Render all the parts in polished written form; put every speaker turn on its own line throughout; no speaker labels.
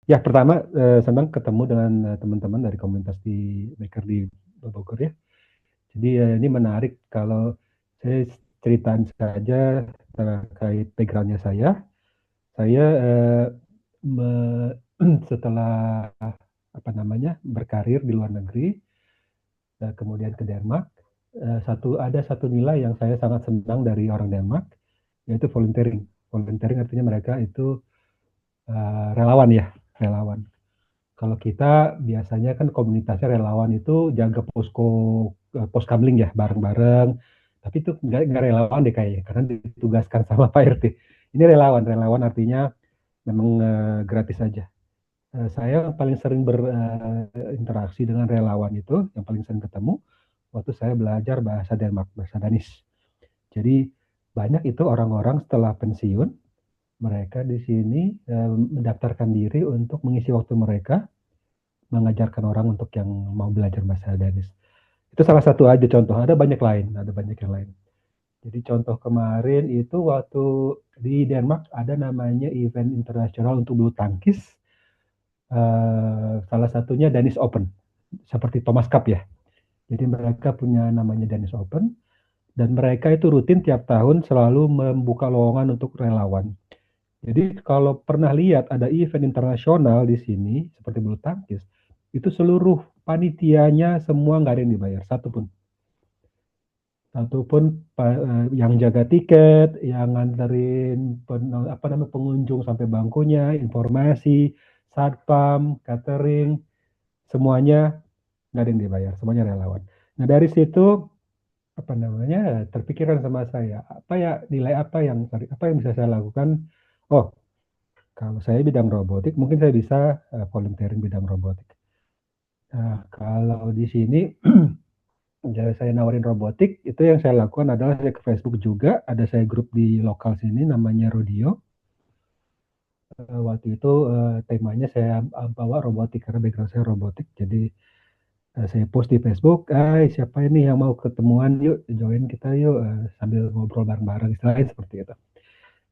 Ya, pertama senang ketemu dengan teman-teman dari komunitas di Maker di Bogor ya. Jadi ini menarik kalau saya ceritain saja terkait backgroundnya saya. Saya me- setelah berkarir di luar negeri, kemudian ke Denmark, ada satu nilai yang saya sangat senang dari orang Denmark, yaitu volunteering. Volunteering artinya mereka itu relawan ya, relawan. Kalau kita biasanya kan komunitasnya relawan itu jaga posko pos kamling ya bareng-bareng. Tapi itu nggak relawan deh kayaknya karena ditugaskan sama Pak RT. Ini relawan, relawan artinya memang gratis saja. Saya paling sering berinteraksi dengan relawan itu, yang paling sering ketemu waktu saya belajar bahasa Denmark, bahasa Danish. Jadi banyak itu orang-orang setelah pensiun, mereka di sini mendaftarkan diri untuk mengisi waktu mereka mengajarkan orang untuk yang mau belajar bahasa Danish. Itu salah satu aja contoh, ada banyak yang lain. Jadi contoh kemarin itu waktu di Denmark ada namanya event internasional untuk bulu tangkis, salah satunya Danish Open, seperti Thomas Cup ya. Jadi mereka punya namanya Danish Open, dan mereka itu rutin tiap tahun selalu membuka lowongan untuk relawan. Jadi kalau pernah lihat ada event internasional di sini seperti bulu tangkis, itu seluruh panitianya semua nggak ada yang dibayar satupun. Satupun yang jaga tiket, yang nganterin pengunjung sampai bangkunya, informasi, satpam, catering, semuanya nggak ada yang dibayar, semuanya relawan. Nah dari situ terpikirkan sama saya apa yang bisa saya lakukan. Oh, kalau saya bidang robotik, mungkin saya bisa volunteering bidang robotik. Nah, kalau di sini saya nawarin robotik, itu yang saya lakukan adalah saya ke Facebook juga, ada saya grup di lokal sini namanya Rodio. Waktu itu temanya saya bawa robotik karena background saya robotik. Jadi saya post di Facebook, siapa ini yang mau ketemuan, yuk join kita yuk, sambil ngobrol bareng-bareng, istilahnya seperti itu.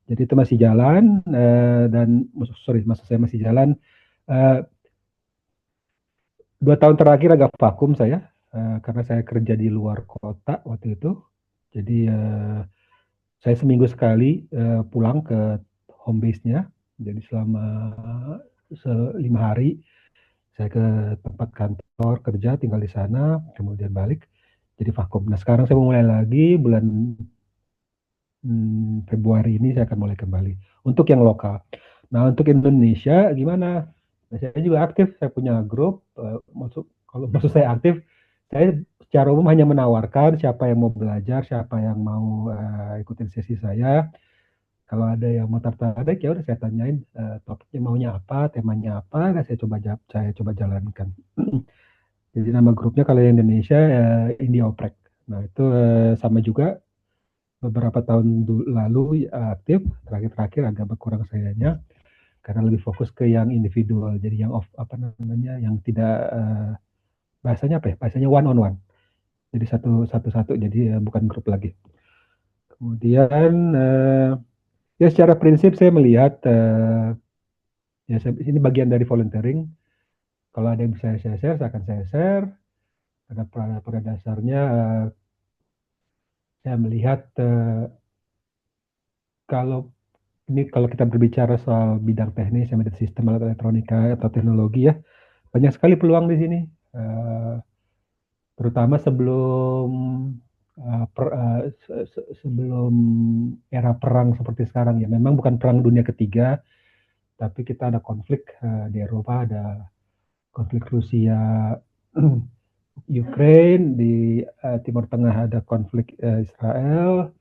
Jadi itu masih jalan, dan maksud saya masih jalan. Eh, 2 tahun terakhir agak vakum saya, karena saya kerja di luar kota waktu itu. Jadi saya seminggu sekali pulang ke home base-nya. Jadi selama 5 hari saya ke tempat kantor kerja, tinggal di sana, kemudian balik. Jadi vakum. Nah sekarang saya mau mulai lagi bulan Februari ini saya akan mulai kembali untuk yang lokal. Nah untuk Indonesia gimana? Nah, saya juga aktif, saya punya grup. Kalau maksud saya aktif, saya secara umum hanya menawarkan siapa yang mau belajar, siapa yang mau ikutin sesi saya. Kalau ada yang mau tertarik, ya udah saya tanyain topiknya maunya apa, temanya apa, nah saya coba jalankan. Jadi nama grupnya kalau yang Indonesia India Oprek. Nah itu sama juga beberapa tahun lalu aktif, terakhir-terakhir agak berkurang sayanya karena lebih fokus ke yang individual. Jadi yang yang tidak bahasanya apa ya? Bahasanya one on one. Jadi satu-satu, jadi bukan grup lagi. Kemudian ya secara prinsip saya melihat ini bagian dari volunteering. Kalau ada yang bisa saya share, saya share. Karena pada dasarnya saya melihat kalau kalau kita berbicara soal bidang teknis, embedded system, alat elektronika atau teknologi ya, banyak sekali peluang di sini. Eh, Terutama sebelum sebelum era perang seperti sekarang ya. Memang bukan perang dunia ketiga, tapi kita ada konflik di Eropa, ada konflik Rusia Ukraine, di Timur Tengah ada konflik Israel,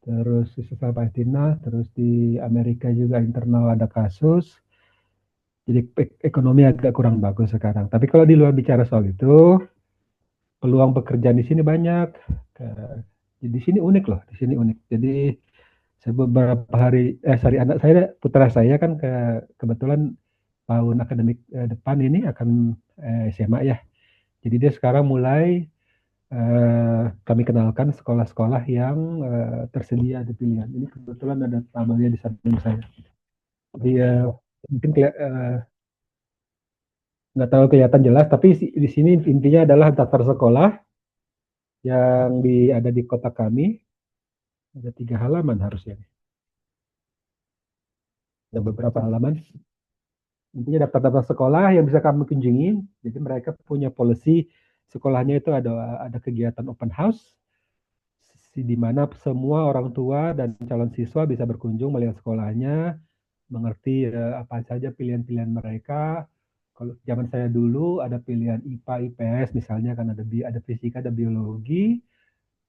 terus Israel Palestina, terus di Amerika juga internal ada kasus. Jadi ekonomi agak kurang bagus sekarang. Tapi kalau di luar bicara soal itu, peluang pekerjaan di sini banyak. Di sini unik loh, di sini unik. Jadi saya beberapa sorry, anak saya, putra saya kan kebetulan tahun akademik depan ini akan SMA ya. Jadi dia sekarang mulai kami kenalkan sekolah-sekolah yang tersedia di pilihan. Ini kebetulan ada tabelnya di samping saya. Jadi mungkin nggak terlalu kelihatan jelas, tapi di sini intinya adalah daftar sekolah yang ada di kota kami, ada 3 halaman harusnya, ada beberapa halaman. Intinya daftar-daftar sekolah yang bisa kamu kunjungin. Jadi mereka punya policy sekolahnya itu ada kegiatan open house, di mana semua orang tua dan calon siswa bisa berkunjung melihat sekolahnya, mengerti apa saja pilihan-pilihan mereka. Kalau zaman saya dulu ada pilihan IPA, IPS misalnya, kan ada fisika, ada biologi.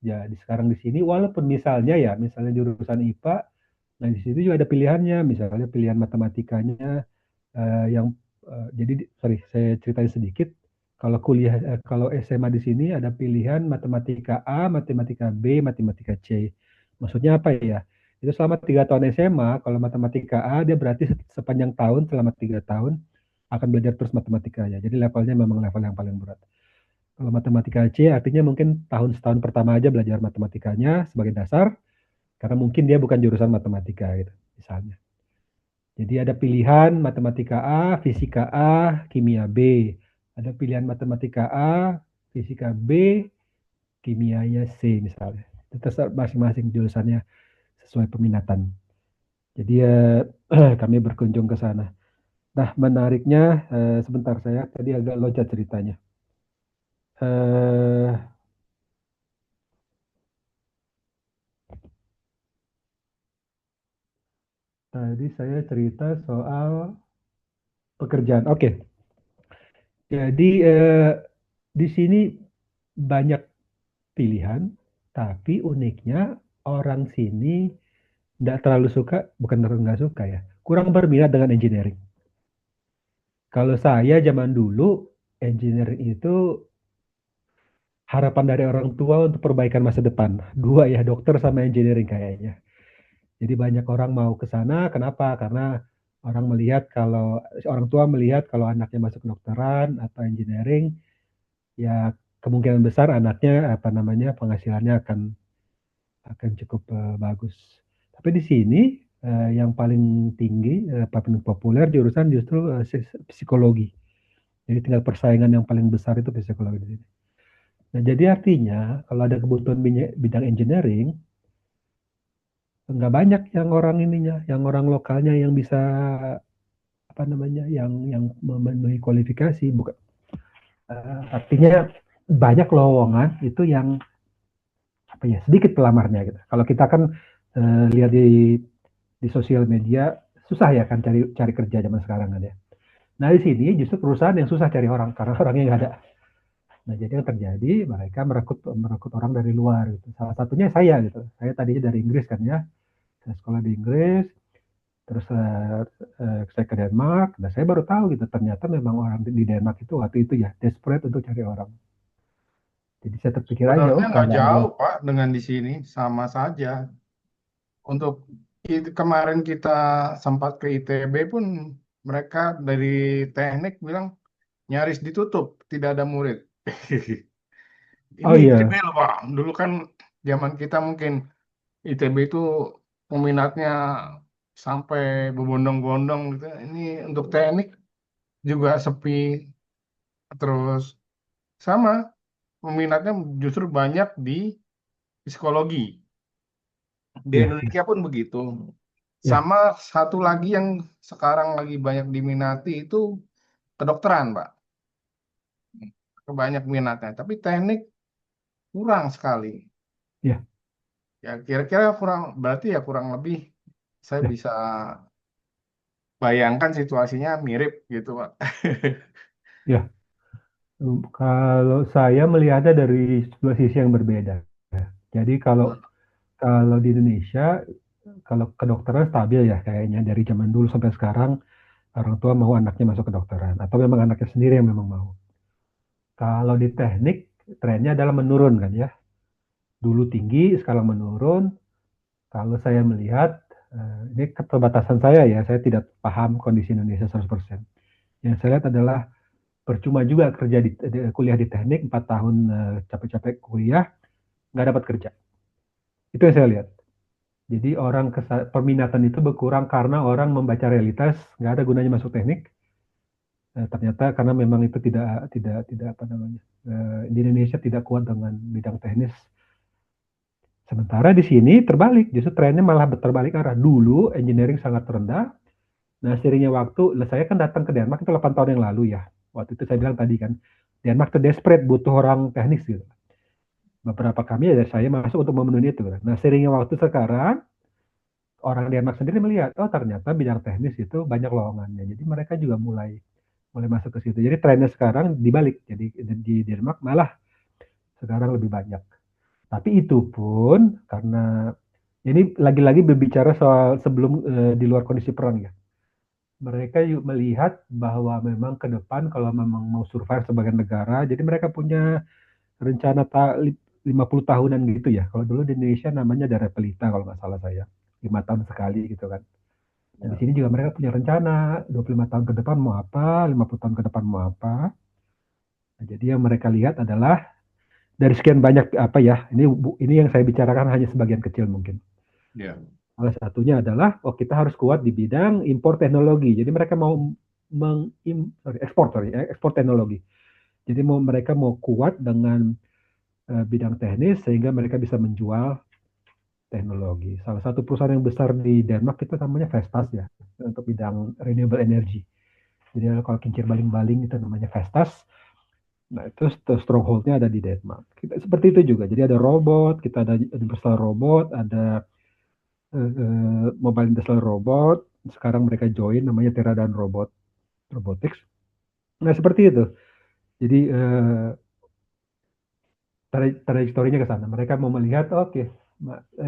Ya, sekarang di sini walaupun misalnya ya, misalnya jurusan IPA, nah di situ juga ada pilihannya, misalnya pilihan matematikanya yang jadi sorry saya ceritain sedikit. Kalau kalau SMA di sini ada pilihan matematika A, matematika B, matematika C. Maksudnya apa ya? Itu selama 3 tahun SMA, kalau matematika A dia berarti sepanjang tahun selama 3 tahun akan belajar terus matematikanya. Jadi levelnya memang level yang paling berat. Kalau matematika C artinya mungkin setahun pertama aja belajar matematikanya sebagai dasar, karena mungkin dia bukan jurusan matematika gitu, misalnya. Jadi ada pilihan matematika A, fisika A, kimia B. Ada pilihan matematika A, fisika B, kimianya C misalnya. Itu terserah masing-masing jurusannya sesuai peminatan. Jadi kami berkunjung ke sana. Nah, menariknya sebentar, saya tadi agak loncat ceritanya. Eh, Tadi saya cerita soal pekerjaan. Oke, jadi di sini banyak pilihan, tapi uniknya orang sini nggak terlalu suka, bukan terlalu nggak suka ya, kurang berminat dengan engineering. Kalau saya zaman dulu, engineering itu harapan dari orang tua untuk perbaikan masa depan. Dua ya, dokter sama engineering kayaknya. Jadi banyak orang mau ke sana, kenapa? Karena orang tua melihat kalau anaknya masuk kedokteran atau engineering, ya kemungkinan besar anaknya apa namanya penghasilannya akan cukup bagus. Tapi di sini yang paling tinggi, paling populer jurusan justru psikologi. Jadi tinggal persaingan yang paling besar itu psikologi di sini. Nah, jadi artinya kalau ada kebutuhan bidang engineering, nggak banyak yang orang ininya, yang orang lokalnya yang bisa apa namanya, yang memenuhi kualifikasi. Bukan, artinya banyak lowongan itu yang apa ya, sedikit pelamarnya gitu. Kalau kita kan lihat di sosial media, susah ya kan cari cari kerja zaman sekarang kan ya. Nah di sini justru perusahaan yang susah cari orang karena orangnya nggak ada. Nah jadi yang terjadi mereka merekrut merekrut orang dari luar gitu. Salah satunya saya gitu. Saya tadinya dari Inggris kan ya. Saya sekolah di Inggris, terus saya ke Denmark. Dan saya baru tahu gitu ternyata memang orang di Denmark itu waktu itu ya desperate untuk cari orang. Jadi saya terpikir aja,
Sebenarnya
oh
nggak
kalau ada,
jauh, Pak, dengan di sini. Sama saja. Untuk kemarin kita sempat ke ITB pun mereka dari teknik bilang nyaris ditutup, tidak ada murid. Ini
oh
ITB
iya,
loh, Pak. Dulu kan zaman kita mungkin ITB itu peminatnya sampai berbondong-bondong gitu. Ini untuk teknik juga sepi. Terus sama peminatnya justru banyak di psikologi. Di
iya, iya,
Indonesia pun begitu.
iya,
Sama satu lagi yang sekarang lagi banyak diminati itu kedokteran, Pak. Banyak minatnya. Tapi teknik kurang sekali.
iya,
Ya kira-kira kurang, berarti ya kurang lebih saya
iya,
bisa bayangkan situasinya mirip gitu, Pak.
iya. Kalau saya melihatnya dari dua sisi yang berbeda. Jadi kalau kalau di Indonesia, kalau kedokteran stabil ya kayaknya dari zaman dulu sampai sekarang orang tua mau anaknya masuk kedokteran atau memang anaknya sendiri yang memang mau. Kalau di teknik trennya adalah menurun kan ya. Dulu tinggi, sekarang menurun. Kalau saya melihat ini keterbatasan saya ya, saya tidak paham kondisi Indonesia 100%. Yang saya lihat adalah percuma juga kerja kuliah di teknik 4 tahun capek-capek kuliah nggak dapat kerja. Itu yang saya lihat. Jadi peminatan itu berkurang karena orang membaca realitas, nggak ada gunanya masuk teknik. Ternyata karena memang itu tidak apa namanya, di Indonesia tidak kuat dengan bidang teknis. Sementara di sini terbalik, justru trennya malah terbalik arah. Dulu engineering sangat rendah. Nah, seiringnya waktu, saya kan datang ke Denmark itu 8 tahun yang lalu ya. Waktu itu saya bilang tadi kan, Denmark tuh desperate butuh orang teknis gitu. Beberapa kami dari saya masuk untuk memenuhi itu. Nah, seiringnya waktu sekarang, orang Denmark sendiri melihat, oh ternyata bidang teknis itu banyak lowongannya. Jadi mereka juga mulai mulai masuk ke situ. Jadi trennya sekarang dibalik. Jadi di Denmark malah sekarang lebih banyak. Tapi itu pun karena ini lagi-lagi berbicara soal sebelum di luar kondisi perang ya. Mereka melihat bahwa memang ke depan kalau memang mau survive sebagai negara, jadi mereka punya rencana 50 tahunan gitu ya. Kalau dulu di Indonesia namanya daerah pelita kalau nggak salah saya. 5 tahun sekali gitu kan. Nah, di
Ya.
sini juga mereka punya rencana 25 tahun ke depan mau apa, 50 tahun ke depan mau apa. Nah, jadi yang mereka lihat adalah dari sekian banyak apa ya, ini yang saya bicarakan hanya sebagian kecil mungkin.
Ya.
Salah satunya adalah, oh kita harus kuat di bidang impor teknologi. Jadi mereka mau ekspor teknologi. Jadi mereka mau kuat dengan bidang teknis sehingga mereka bisa menjual teknologi. Salah satu perusahaan yang besar di Denmark itu namanya Vestas ya, untuk bidang renewable energy. Jadi kalau kincir baling-baling itu namanya Vestas. Nah, itu strongholdnya ada di Denmark. Seperti itu juga. Jadi ada robot, kita ada Universal Robot, ada Mobile Industrial Robot. Sekarang mereka join namanya Teradan Robotics. Nah, seperti itu. Jadi trajektorinya ke sana. Mereka mau melihat, oke,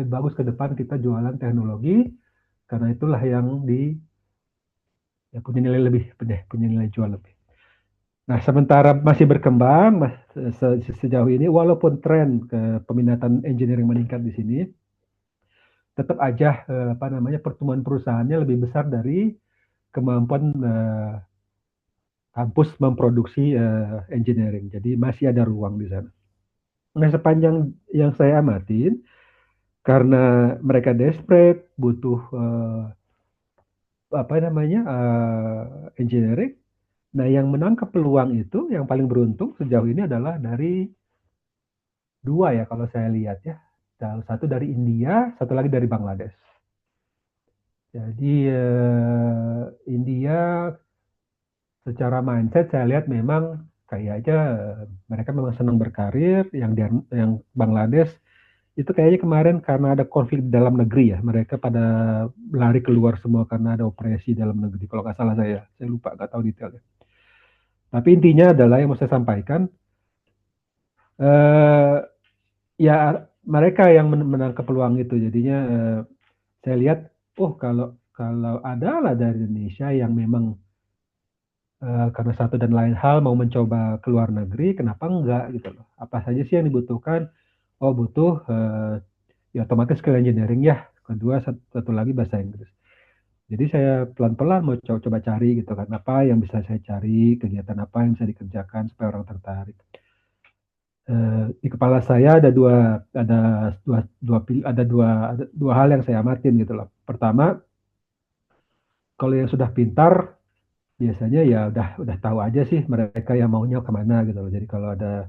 bagus ke depan kita jualan teknologi, karena itulah yang ya, punya nilai lebih, punya nilai jual lebih. Nah, sementara masih berkembang, sejauh ini, walaupun tren ke peminatan engineering meningkat di sini, tetap aja apa namanya pertumbuhan perusahaannya lebih besar dari kemampuan kampus memproduksi engineering. Jadi masih ada ruang di sana. Nah, sepanjang yang saya amatin, karena mereka desperate, butuh apa namanya engineering. Nah, yang menangkap peluang itu, yang paling beruntung sejauh ini adalah dari dua ya kalau saya lihat ya. Satu dari India, satu lagi dari Bangladesh. Jadi India secara mindset saya lihat memang kayaknya mereka memang senang berkarir. Yang Bangladesh itu kayaknya kemarin karena ada konflik dalam negeri ya, mereka pada lari keluar semua karena ada operasi dalam negeri. Kalau nggak salah saya lupa nggak tahu detailnya. Tapi intinya adalah yang mau saya sampaikan, eh, ya mereka yang menangkap peluang itu. Jadinya saya lihat, oh kalau kalau ada lah dari Indonesia yang memang karena satu dan lain hal mau mencoba ke luar negeri, kenapa enggak gitu loh. Apa saja sih yang dibutuhkan? Oh butuh ya otomatis skill engineering ya. Kedua satu lagi bahasa Inggris. Jadi saya pelan-pelan mau coba cari gitu kan, apa yang bisa saya cari, kegiatan apa yang bisa dikerjakan supaya orang tertarik. Di kepala saya ada dua hal yang saya amatin gitu loh. Pertama, kalau yang sudah pintar biasanya ya udah tahu aja sih mereka yang maunya kemana gitu loh. Jadi kalau ada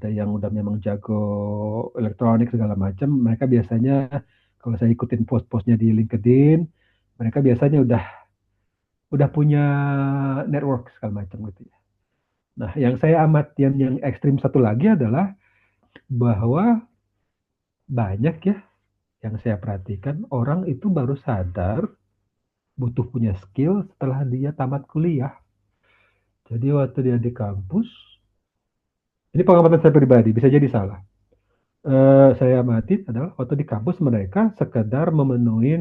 yang udah memang jago elektronik segala macam, mereka biasanya kalau saya ikutin post-postnya di LinkedIn, mereka biasanya udah punya network segala macam gitu ya. Nah, yang saya yang ekstrim satu lagi adalah bahwa banyak ya yang saya perhatikan orang itu baru sadar butuh punya skill setelah dia tamat kuliah. Jadi waktu dia di kampus, ini pengamatan saya pribadi, bisa jadi salah. Saya amati adalah waktu di kampus mereka sekedar memenuhi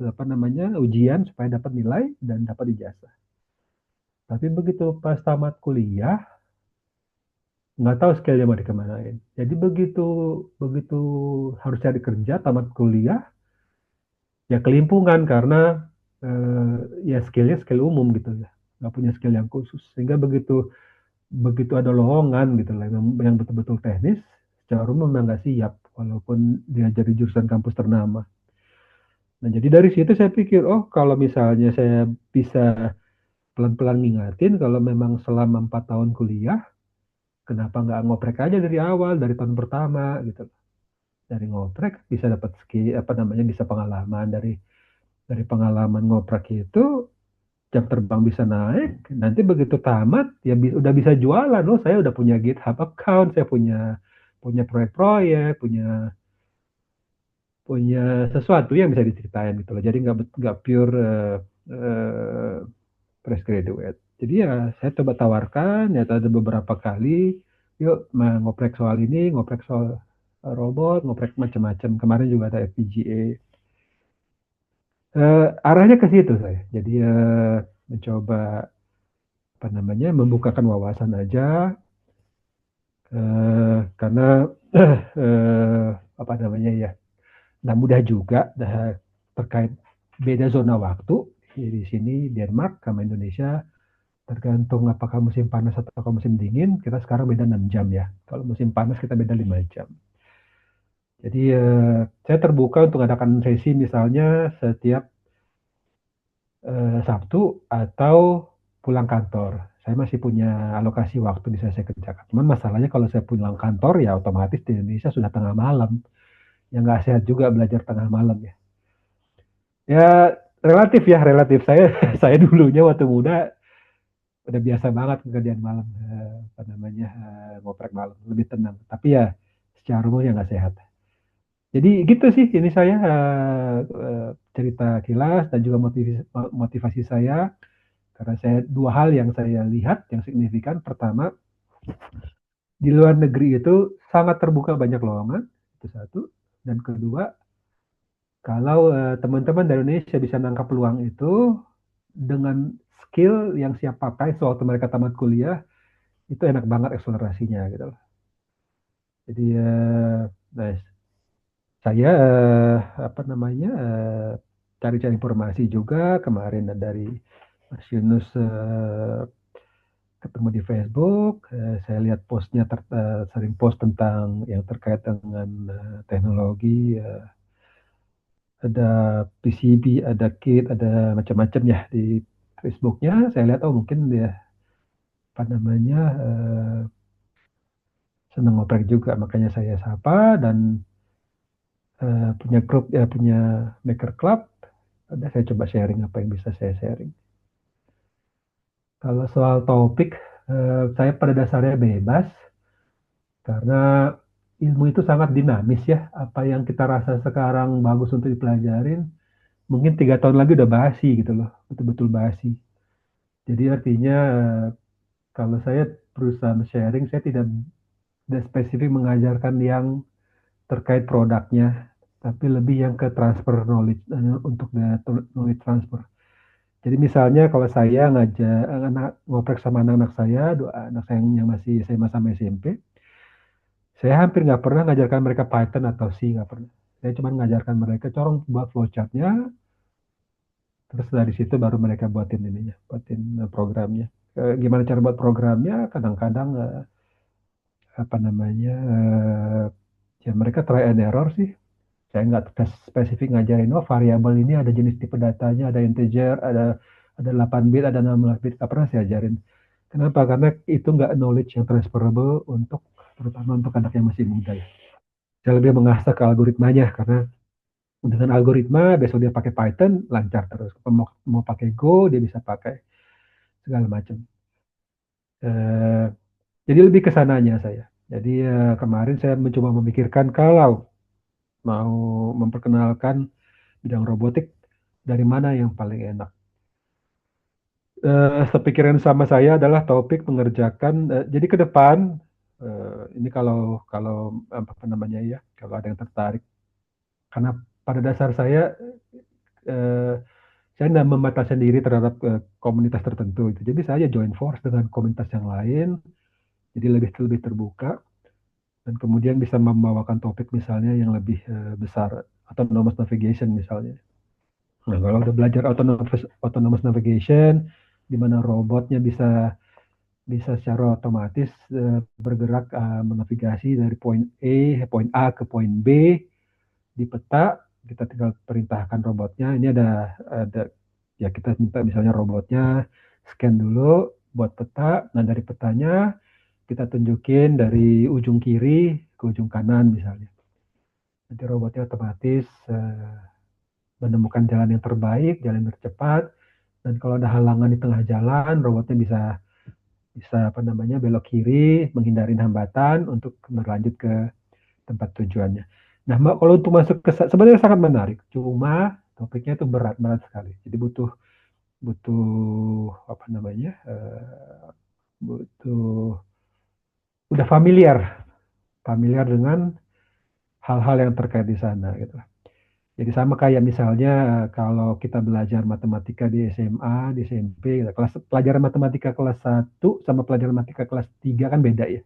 apa namanya ujian supaya dapat nilai dan dapat ijazah. Tapi begitu pas tamat kuliah, nggak tahu skillnya mau dikemanain. Jadi begitu begitu harus cari kerja tamat kuliah, ya kelimpungan karena eh, ya skillnya skill umum gitu ya, nggak punya skill yang khusus. Sehingga begitu begitu ada lowongan gitu lah yang betul-betul teknis, secara umum memang nggak siap walaupun dia jadi jurusan kampus ternama. Nah, jadi dari situ saya pikir, oh kalau misalnya saya bisa pelan-pelan ngingatin kalau memang selama 4 tahun kuliah, kenapa nggak ngoprek aja dari awal, dari tahun pertama gitu. Dari ngoprek bisa dapat skill, apa namanya, bisa pengalaman dari pengalaman ngoprek itu jam terbang bisa naik. Nanti begitu tamat ya udah bisa jualan loh. Saya udah punya GitHub account, saya punya punya proyek-proyek, punya punya sesuatu yang bisa diceritain gitu loh. Jadi nggak pure eh, fresh graduate. Jadi ya saya coba tawarkan, ya ada beberapa kali, yuk ngoprek soal ini, ngoprek soal robot, ngoprek macam-macam. Kemarin juga ada FPGA. Arahnya ke situ saya. Jadi mencoba apa namanya membukakan wawasan aja, karena eh, apa namanya ya, nah mudah juga terkait beda zona waktu di sini Denmark sama Indonesia. Tergantung apakah musim panas atau musim dingin, kita sekarang beda 6 jam ya. Kalau musim panas kita beda 5 jam. Jadi saya terbuka untuk adakan sesi misalnya setiap Sabtu atau pulang kantor. Saya masih punya alokasi waktu bisa saya kerjakan. Cuman masalahnya kalau saya pulang kantor ya otomatis di Indonesia sudah tengah malam. Yang nggak sehat juga belajar tengah malam ya. Ya relatif ya, relatif. Saya saya dulunya waktu muda udah biasa banget kerjaan malam, apa namanya, ngoprek malam lebih tenang, tapi ya secara umum ya nggak sehat. Jadi gitu sih ini saya, cerita kilas dan juga motivasi saya, karena saya dua hal yang saya lihat yang signifikan. Pertama, di luar negeri itu sangat terbuka banyak lowongan, itu satu. Dan kedua, kalau teman-teman dari Indonesia bisa nangkap peluang itu dengan skill yang siap pakai sewaktu mereka tamat kuliah, itu enak banget akselerasinya gitu loh. Jadi nah, saya apa namanya, cari-cari informasi juga kemarin dari Mas Yunus, ketemu di Facebook. Saya lihat postnya sering post tentang yang terkait dengan teknologi, ada PCB, ada kit, ada macam-macam ya di Facebooknya. Saya lihat oh mungkin dia apa namanya, senang ngoprek juga, makanya saya sapa dan punya grup ya, punya Maker Club. Ada saya coba sharing apa yang bisa saya sharing. Kalau soal topik, saya pada dasarnya bebas karena ilmu itu sangat dinamis ya. Apa yang kita rasa sekarang bagus untuk dipelajarin, mungkin 3 tahun lagi udah basi gitu loh, betul-betul basi. Jadi artinya kalau saya berusaha sharing, saya tidak spesifik mengajarkan yang terkait produknya, tapi lebih yang ke transfer knowledge, untuk knowledge transfer. Jadi misalnya kalau saya ngajak ngoprek sama anak-anak saya, dua anak saya yang masih SMA sama SMP, saya hampir nggak pernah ngajarkan mereka Python atau C, nggak pernah. Saya cuma ngajarkan mereka corong buat flowchartnya, terus dari situ baru mereka buatin ininya, buatin programnya. Gimana cara buat programnya? Kadang-kadang apa namanya, ya mereka try and error sih. Saya nggak spesifik ngajarin, oh variabel ini ada jenis tipe datanya, ada integer, ada 8 bit, ada 16 bit. Nggak pernah saya ajarin. Kenapa? Karena itu nggak knowledge yang transferable untuk, terutama untuk anak yang masih muda ya. Saya lebih mengasah ke algoritmanya, karena dengan algoritma besok dia pakai Python lancar terus. Mau pakai Go dia bisa pakai segala macam. Eh, jadi lebih ke sananya saya. Jadi kemarin saya mencoba memikirkan kalau mau memperkenalkan bidang robotik, dari mana yang paling enak. Sepikiran sama saya adalah topik mengerjakan. Jadi ke depan, ini kalau kalau apa namanya ya, kalau ada yang tertarik, karena pada dasar eh, saya tidak membatasi diri terhadap komunitas tertentu itu. Jadi saya join force dengan komunitas yang lain, jadi lebih lebih terbuka dan kemudian bisa membawakan topik misalnya yang lebih besar, autonomous navigation misalnya. Nah, kalau udah belajar autonomous navigation, di mana robotnya bisa bisa secara otomatis bergerak, menavigasi dari poin A ke poin B di peta. Kita tinggal perintahkan robotnya. Ini ada ya kita minta misalnya robotnya scan dulu, buat peta. Nah, dari petanya kita tunjukin dari ujung kiri ke ujung kanan misalnya. Nanti robotnya otomatis menemukan jalan yang terbaik, jalan yang tercepat. Dan kalau ada halangan di tengah jalan, robotnya bisa bisa apa namanya belok kiri, menghindari hambatan untuk berlanjut ke tempat tujuannya. Nah, kalau untuk masuk ke sebenarnya sangat menarik, cuma topiknya itu berat berat sekali. Jadi butuh butuh apa namanya butuh udah familiar dengan hal-hal yang terkait di sana gitu. Jadi sama kayak misalnya kalau kita belajar matematika di SMA, di SMP, gitu. Kelas pelajaran matematika kelas 1 sama pelajaran matematika kelas 3 kan beda ya.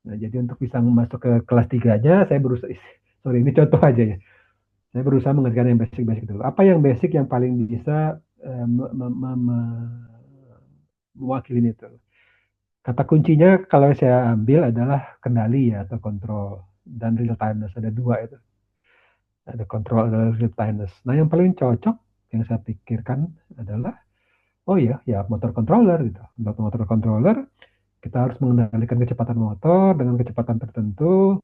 Nah, jadi untuk bisa masuk ke kelas 3-nya, saya berusaha, sorry ini contoh aja ya. Saya berusaha mengerjakan yang basic-basic dulu. Apa yang basic yang paling bisa mewakili itu? Kata kuncinya kalau saya ambil adalah kendali ya atau kontrol dan real timeness. Ada dua itu. Ada kontrol, ada real timeness. Nah, yang paling cocok yang saya pikirkan adalah oh iya, ya motor controller gitu. Untuk motor controller, kita harus mengendalikan kecepatan motor dengan kecepatan tertentu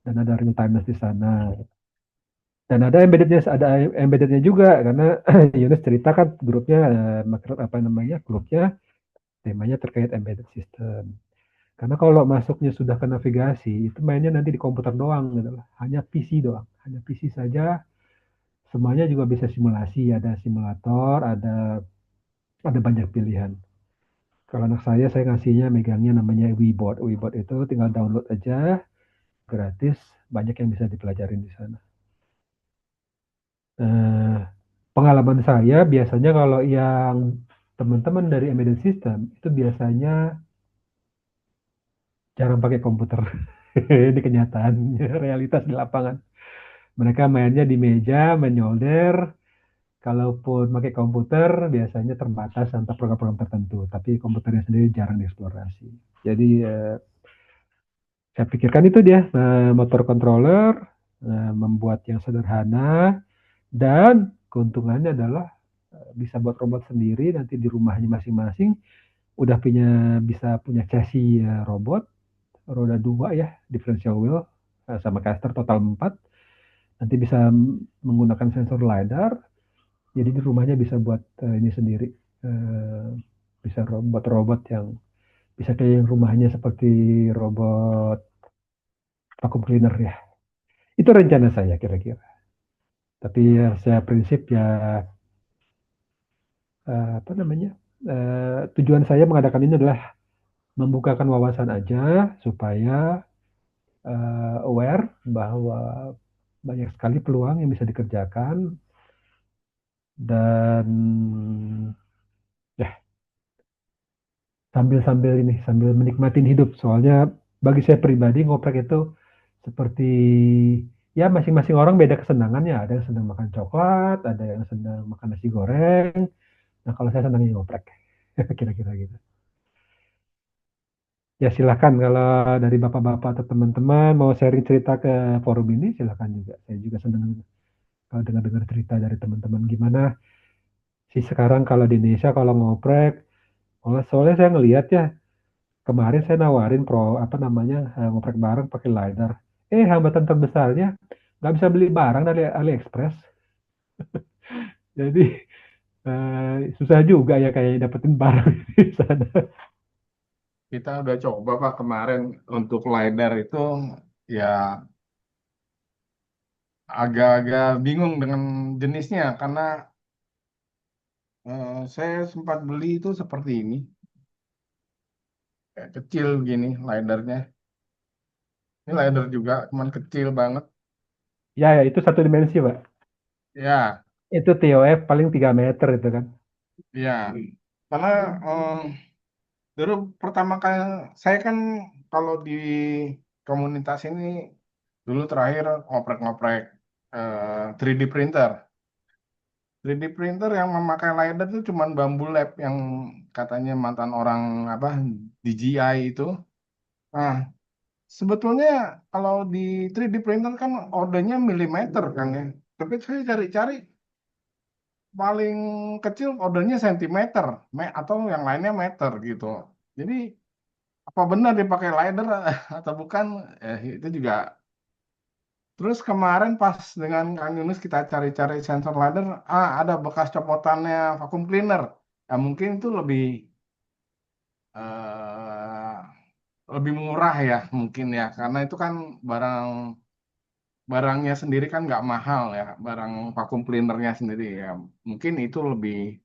dan ada real timeness di sana. Dan ada embeddednya juga karena Yunus cerita kan grupnya apa namanya grupnya temanya terkait embedded system. Karena kalau masuknya sudah ke navigasi itu mainnya nanti di komputer doang gitu loh. Hanya PC doang, hanya PC saja. Semuanya juga bisa simulasi, ada simulator, ada banyak pilihan. Kalau anak saya ngasihnya megangnya namanya Wiboard. Wiboard itu tinggal download aja, gratis, banyak yang bisa dipelajarin di sana. Eh, Pengalaman saya biasanya kalau yang teman-teman dari embedded system itu biasanya jarang pakai komputer. Ini kenyataan, realitas di lapangan. Mereka mainnya di meja, menyolder. Kalaupun pakai komputer, biasanya terbatas untuk program-program tertentu. Tapi komputernya sendiri jarang dieksplorasi. Jadi saya pikirkan itu dia, motor controller, membuat yang sederhana, dan keuntungannya adalah bisa buat robot sendiri nanti di rumahnya masing-masing udah bisa punya chassis robot roda dua ya differential wheel sama caster total 4 nanti bisa menggunakan sensor lidar jadi di rumahnya bisa buat ini sendiri eh, bisa robot-robot yang bisa kayak yang rumahnya seperti robot vacuum cleaner ya itu rencana saya kira-kira tapi ya, saya prinsip ya apa namanya tujuan saya mengadakan ini adalah membukakan wawasan aja supaya aware bahwa banyak sekali peluang yang bisa dikerjakan dan ya sambil-sambil ini sambil menikmatin hidup soalnya bagi saya pribadi ngoprek itu seperti ya masing-masing orang beda kesenangannya ada yang senang makan coklat ada yang senang makan nasi goreng nah kalau saya senangnya ngoprek kira-kira gitu ya silakan kalau dari bapak-bapak atau teman-teman mau sharing cerita ke forum ini silakan juga saya juga senang kalau dengar-dengar cerita dari teman-teman gimana sih sekarang kalau di Indonesia kalau ngoprek, soalnya saya ngelihat ya kemarin saya nawarin apa namanya ngoprek bareng pakai LiDAR. Hambatan terbesarnya nggak bisa beli barang dari AliExpress. Jadi susah juga ya kayak dapetin barang di sana.
Kita udah coba Pak kemarin untuk LiDAR itu ya agak-agak bingung dengan jenisnya karena saya sempat beli itu seperti ini, kayak kecil gini LiDAR-nya. Ini LiDAR juga, cuman kecil banget.
Ya, ya itu satu dimensi, Pak.
Ya,
Itu TOF paling 3 meter itu kan.
ya. Karena dulu pertama kali saya kan kalau di komunitas ini dulu terakhir ngoprek-ngoprek 3D printer. 3D printer yang memakai LiDAR itu cuman Bambu Lab yang katanya mantan orang apa DJI itu. Nah, sebetulnya kalau di 3D printer kan ordenya milimeter kan ya. Tapi saya cari-cari paling kecil ordernya sentimeter, atau yang lainnya meter gitu. Jadi apa benar dipakai ladder atau bukan? Itu juga. Terus kemarin pas dengan Kang Yunus kita cari-cari sensor ladder, ada bekas copotannya vacuum cleaner. Ya mungkin itu eh, lebih murah ya mungkin ya, karena itu kan barang barangnya sendiri kan nggak mahal ya, barang vacuum cleanernya sendiri ya. Mungkin itu lebih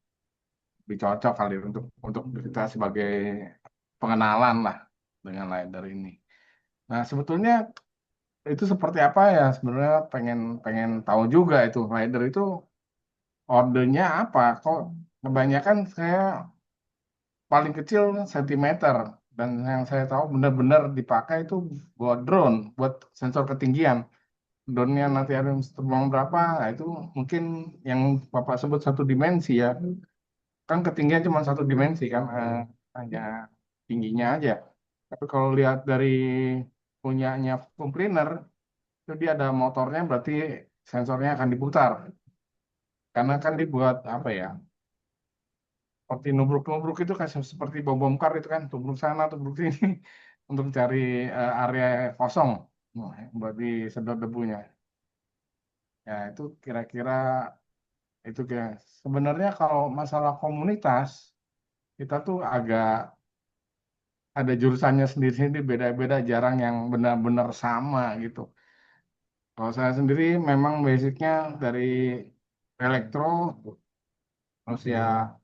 cocok kali untuk kita sebagai pengenalan lah dengan ladder ini. Nah, sebetulnya itu seperti apa ya? Sebenarnya pengen pengen tahu juga itu ladder itu ordernya apa? Kok kebanyakan saya paling kecil sentimeter, dan yang saya tahu benar-benar dipakai itu buat drone, buat sensor ketinggian. Drone-nya nanti ada yang terbang berapa? Nah, itu mungkin yang Bapak sebut satu dimensi ya. Kan ketinggian cuma satu dimensi kan, hanya tingginya aja. Tapi kalau lihat dari punyanya vacuum cleaner, itu dia ada motornya, berarti sensornya akan diputar. Karena kan dibuat apa ya? Seperti nubruk-nubruk itu kan, seperti bom bom kar itu kan, tubruk sana, tubruk sini untuk cari area kosong. Nah, buat disedot debunya. Ya itu kira-kira itu sebenarnya kalau masalah komunitas kita tuh agak ada jurusannya sendiri-sendiri, beda-beda, jarang yang benar-benar sama gitu. Kalau saya sendiri memang basicnya dari elektro, terus ya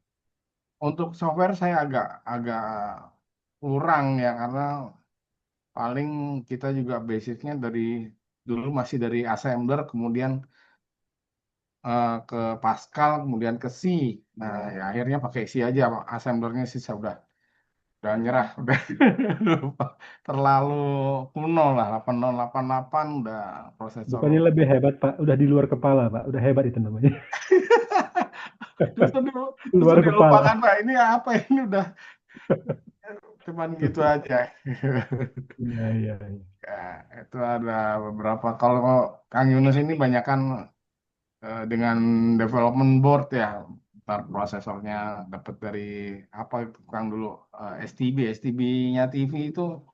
untuk software saya agak agak kurang ya, karena paling kita juga basicnya dari dulu masih dari assembler, kemudian ke Pascal, kemudian ke C. Nah, ya akhirnya pakai C aja, assemblernya sih saya udah nyerah, udah terlalu kuno lah, 8088 udah prosesor.
Bukannya lebih hebat, Pak. Udah di luar kepala, Pak. Udah hebat itu namanya.
Justru justru
Luar
dilupakan
kepala.
Pak, ini apa ini udah cuman gitu aja.
Iya, iya, iya.
Ya, itu ada beberapa. Kalau Kang Yunus ini banyak kan dengan development board ya, ntar prosesornya dapat dari apa itu Kang dulu, STB-nya TV itu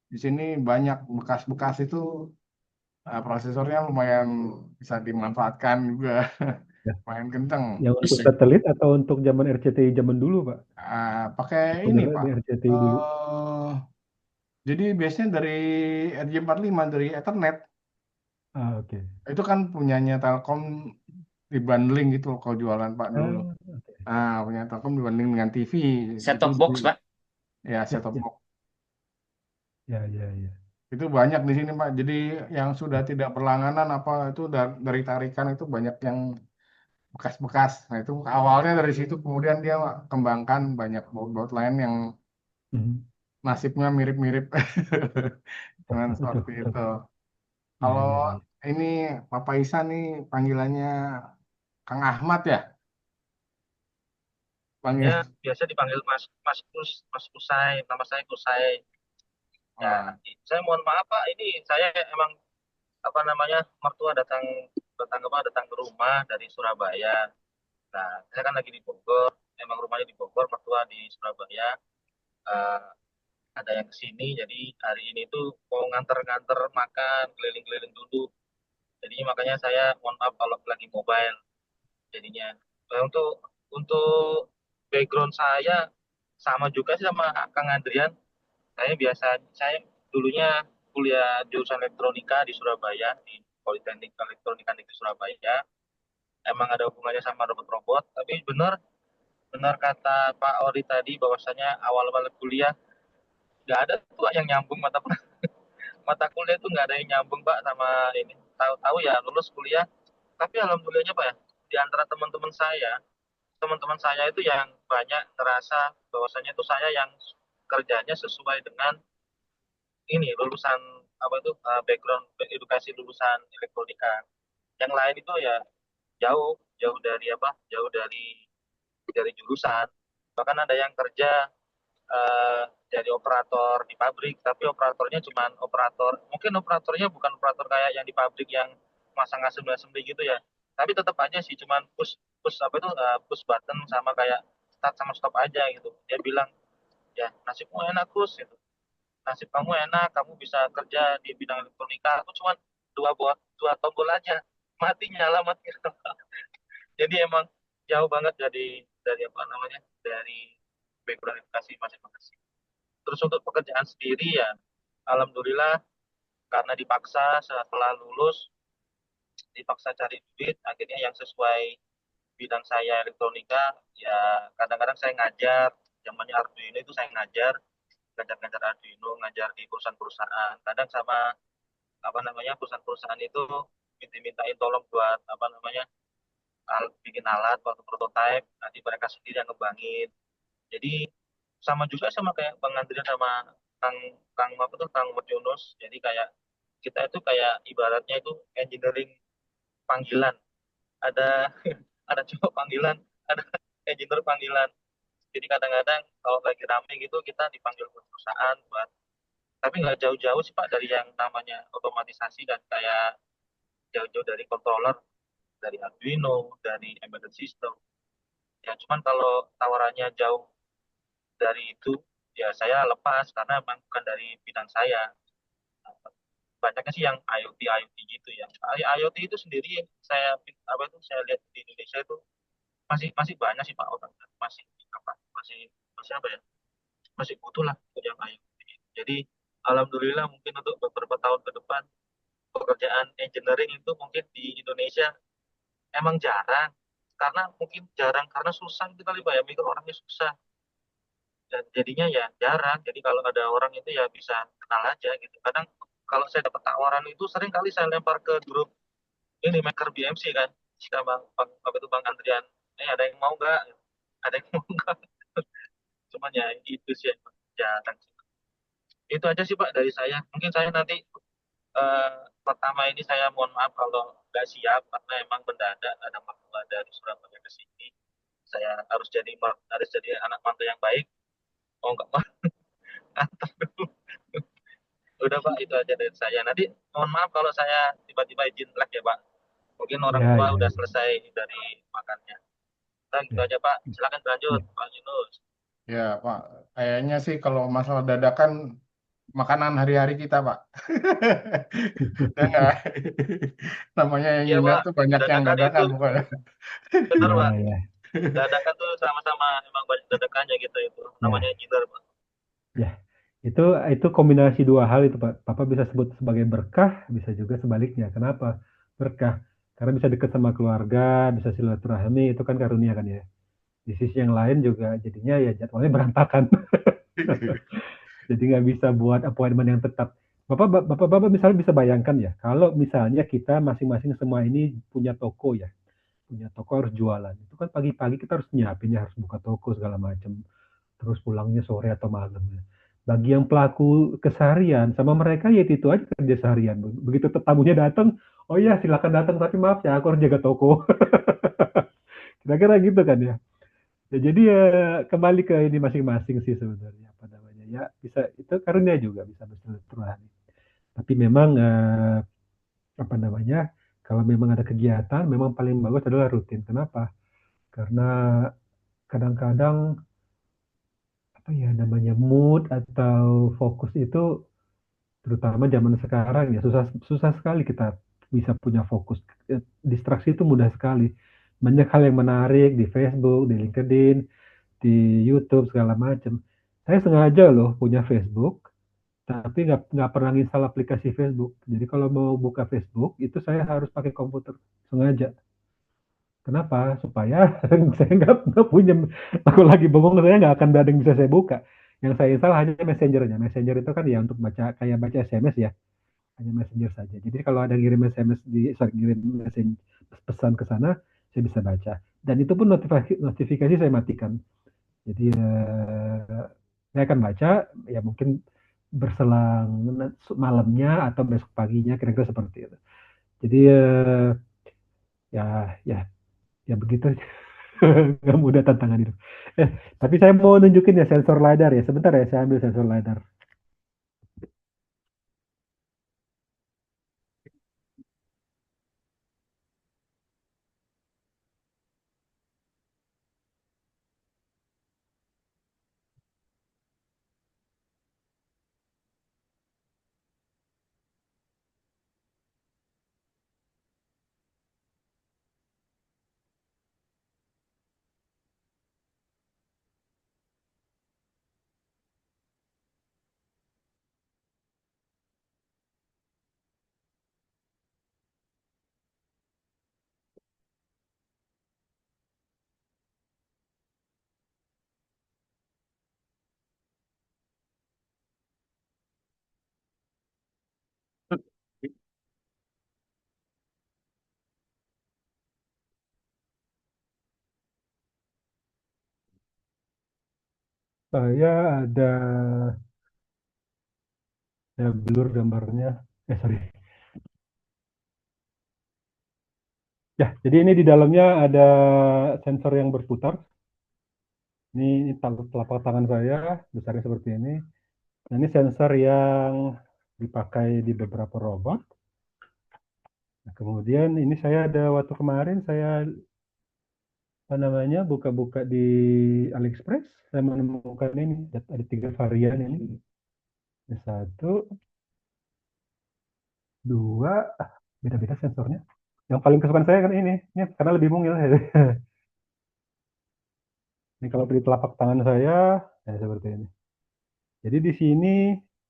di sini banyak bekas-bekas itu, prosesornya lumayan bisa dimanfaatkan juga,
Ya.
lumayan kenceng.
Yang untuk satelit atau untuk zaman RCTI zaman dulu, Pak?
Pakai ini
Bener
Pak.
di RCTI dulu.
eh jadi biasanya dari RJ45 dari Ethernet
Ah, oke.
itu kan punyanya Telkom, dibundling gitu loh kalau jualan Pak dulu.
Ah, oke.
Punya Telkom dibanding dengan TV
Set
itu
top box, Pak.
ya
Ya,
set top
ya,
box
ya, ya, ya.
itu banyak di sini Pak. Jadi yang sudah tidak berlangganan apa itu dari tarikan itu banyak yang bekas-bekas. Nah itu awalnya dari situ, kemudian dia kembangkan banyak baut-baut lain yang
Mhm.
nasibnya mirip-mirip dengan seperti itu.
Iya,
Kalau
iya, iya.
ini Papa Isa nih panggilannya Kang Ahmad ya, panggil.
Ya, biasa dipanggil Mas Mas Mas Kusai, nama saya Kusai. Ya,
Wah,
saya mohon maaf Pak, ini saya emang apa namanya mertua datang datang apa datang ke rumah dari Surabaya. Nah, saya kan lagi di Bogor, emang rumahnya di Bogor, mertua di Surabaya. Eh, ada yang kesini, jadi hari ini tuh mau nganter-nganter makan, keliling-keliling dulu. Jadi makanya saya mohon maaf kalau lagi mobile jadinya. Untuk background saya sama juga sih sama Kang Adrian. Saya dulunya kuliah jurusan elektronika di Surabaya di Politeknik Elektronika Negeri Surabaya. Emang ada hubungannya sama robot-robot, tapi benar benar kata Pak Ori tadi bahwasanya awal-awal kuliah nggak ada tuh yang nyambung mata kuliah itu nggak ada yang nyambung Pak sama ini. Tahu-tahu ya lulus kuliah, tapi alhamdulillahnya Pak ya di antara teman-teman saya itu yang banyak terasa bahwasanya itu saya yang kerjanya sesuai dengan ini lulusan apa itu background edukasi lulusan elektronika. Yang lain itu ya jauh jauh dari apa jauh dari jurusan. Bahkan ada yang kerja jadi operator di pabrik, tapi operatornya cuma mungkin operatornya bukan operator kayak yang di pabrik yang masang assembly assembly gitu ya. Tapi tetap aja sih cuman push push button sama kayak start sama stop aja gitu. Dia bilang, ya nasibmu enak Gus gitu. Nasib kamu enak, kamu bisa kerja di bidang elektronika. Aku cuma dua tombol aja, mati nyala mati nyala. Jadi emang jauh banget dari apa namanya, dari background edukasi masing-masing. Terus untuk pekerjaan sendiri ya, alhamdulillah karena dipaksa setelah lulus, dipaksa cari duit, akhirnya yang sesuai bidang saya elektronika, ya kadang-kadang saya ngajar, zamannya Arduino itu saya ngajar Arduino, ngajar di perusahaan-perusahaan, kadang sama apa namanya perusahaan-perusahaan itu minta-mintain tolong buat apa namanya bikin alat atau prototype, nanti mereka sendiri yang ngembangin. Jadi sama juga sama kayak Bang Andrian sama Kang Kang apa tuh Kang Yunus. Jadi kayak kita itu kayak ibaratnya itu engineering panggilan. Ada ada cowok panggilan, ada engineer panggilan. Jadi kadang-kadang kalau lagi rame gitu kita dipanggil ke perusahaan buat, tapi nggak jauh-jauh sih Pak dari yang namanya otomatisasi dan kayak jauh-jauh dari controller, dari Arduino, dari embedded system. Ya cuman kalau tawarannya jauh dari itu, ya saya lepas karena memang bukan dari bidang saya. Banyaknya sih yang IoT IoT gitu ya. IoT itu sendiri saya apa itu saya lihat di Indonesia itu masih masih banyak sih Pak orang, masih apa masih masih apa ya masih butuh lah untuk yang IoT. Jadi alhamdulillah mungkin untuk beberapa tahun ke depan pekerjaan engineering itu mungkin di Indonesia emang jarang, karena mungkin jarang karena susah gitu kali Pak ya, mikir orangnya susah dan jadinya ya jarang. Jadi kalau ada orang itu ya bisa kenal aja gitu. Kadang kalau saya dapat tawaran itu sering kali saya lempar ke grup ini Maker BMC kan, sama apa itu Bang Andrian, ada yang mau nggak, ada yang mau nggak. Cuman ya itu sih emang jarang sih. Itu aja sih Pak dari saya. Mungkin saya nanti eh, pertama ini saya mohon maaf kalau nggak siap karena emang mendadak ada mertua dari Surabaya ke sini. Saya harus jadi anak mantu yang baik. Oh nggak mau antar dulu. Udah Pak, itu aja dari saya. Nanti mohon maaf kalau saya tiba-tiba izin lag ya Pak. Mungkin orang
Ya,
tua
ya,
udah
ya,
selesai dari makannya. Nah, gitu
ya,
aja Pak. Silakan lanjut
ya.
Pak Yunus.
Ya, Pak. Kayaknya sih kalau masalah dadakan makanan hari-hari kita, Pak. Ya nggak? Namanya
Iya
engineer
Pak,
tuh banyak yang
dadakan itu
dadakan pokoknya.
benar
Ya,
Pak.
ya,
Dadakan tuh sama-sama emang banyak dadakannya gitu itu. Namanya
ya,
engineer Pak.
ya. Itu kombinasi dua hal itu, Pak. Papa bisa sebut sebagai berkah, bisa juga sebaliknya. Kenapa? Berkah. Karena bisa dekat sama keluarga, bisa silaturahmi, itu kan karunia kan ya. Di sisi yang lain juga jadinya ya jadwalnya berantakan. Jadi nggak bisa buat appointment yang tetap. Bapak misalnya bisa bayangkan ya, kalau misalnya kita masing-masing semua ini punya toko ya, punya toko harus jualan. Itu kan pagi-pagi kita harus nyiapin ya, harus buka toko segala macam. Terus pulangnya sore atau malam ya. Bagi yang pelaku keseharian, sama mereka ya itu aja kerja seharian. Begitu tamunya datang, oh iya silakan datang, tapi maaf ya aku harus jaga toko. Kira-kira gitu kan ya. Ya, jadi ya kembali ke ini masing-masing sih sebenarnya apa namanya ya bisa itu karunia juga bisa bersilaturahmi. Tapi memang apa namanya kalau memang ada kegiatan memang paling bagus adalah rutin. Kenapa? Karena kadang-kadang apa ya namanya mood atau fokus itu terutama zaman sekarang ya susah susah sekali kita bisa punya fokus. Distraksi itu mudah sekali. Banyak hal yang menarik di Facebook, di LinkedIn, di YouTube segala macam. Saya sengaja loh punya Facebook, tapi nggak pernah install aplikasi Facebook. Jadi kalau mau buka Facebook itu saya harus pakai komputer sengaja. Kenapa? Supaya saya nggak punya. Aku lagi bengong saya nggak akan ada yang bisa saya buka. Yang saya install hanya Messenger-nya. Messenger itu kan ya untuk baca kayak baca SMS ya, hanya Messenger saja. Jadi kalau ada ngirim SMS ngirim message pesan ke sana, saya bisa baca. Dan itu pun notifikasi saya matikan. Jadi saya akan baca ya mungkin berselang malamnya atau besok paginya kira-kira seperti itu. Jadi ya ya ya begitu nggak mudah tantangan itu. Eh, tapi saya mau nunjukin ya sensor LiDAR ya. Sebentar ya saya ambil sensor LiDAR. Saya ada ya blur gambarnya. Sorry. Ya, jadi ini di dalamnya ada sensor yang berputar. Ini telapak tangan saya besarnya seperti ini. Nah, ini sensor yang dipakai di beberapa robot. Nah, kemudian ini saya ada waktu kemarin saya apa namanya buka-buka di AliExpress, saya menemukan ini ada 3 varian ini. Ini satu, dua, beda-beda sensornya. Yang paling kesukaan saya kan ini karena lebih mungil. Ini kalau di telapak tangan saya, ya seperti ini. Jadi di sini,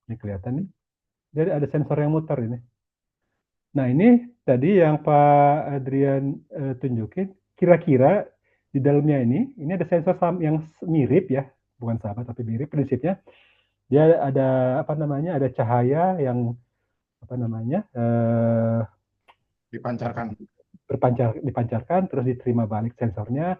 ini kelihatan nih, jadi ada sensor yang muter ini. Nah ini tadi yang Pak Adrian tunjukin, kira-kira di dalamnya ini ada sensor yang mirip ya, bukan sama tapi mirip prinsipnya. Dia ada apa namanya, ada cahaya yang apa namanya
Dipancarkan.
dipancarkan terus diterima balik sensornya.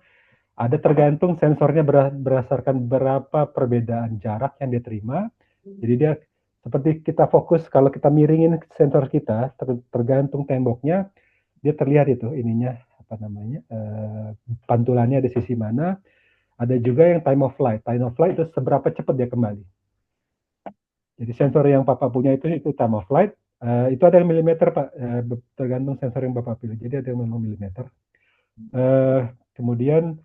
Ada tergantung sensornya berdasarkan berapa perbedaan jarak yang dia terima. Jadi dia seperti kita fokus kalau kita miringin sensor kita tergantung temboknya, dia terlihat itu ininya apa namanya pantulannya di sisi mana. Ada juga yang time of flight. Time of flight itu seberapa cepat dia kembali. Jadi sensor yang Bapak punya itu time of flight. Itu ada yang milimeter Pak, tergantung sensor yang Bapak pilih. Jadi ada yang memang milimeter. Kemudian,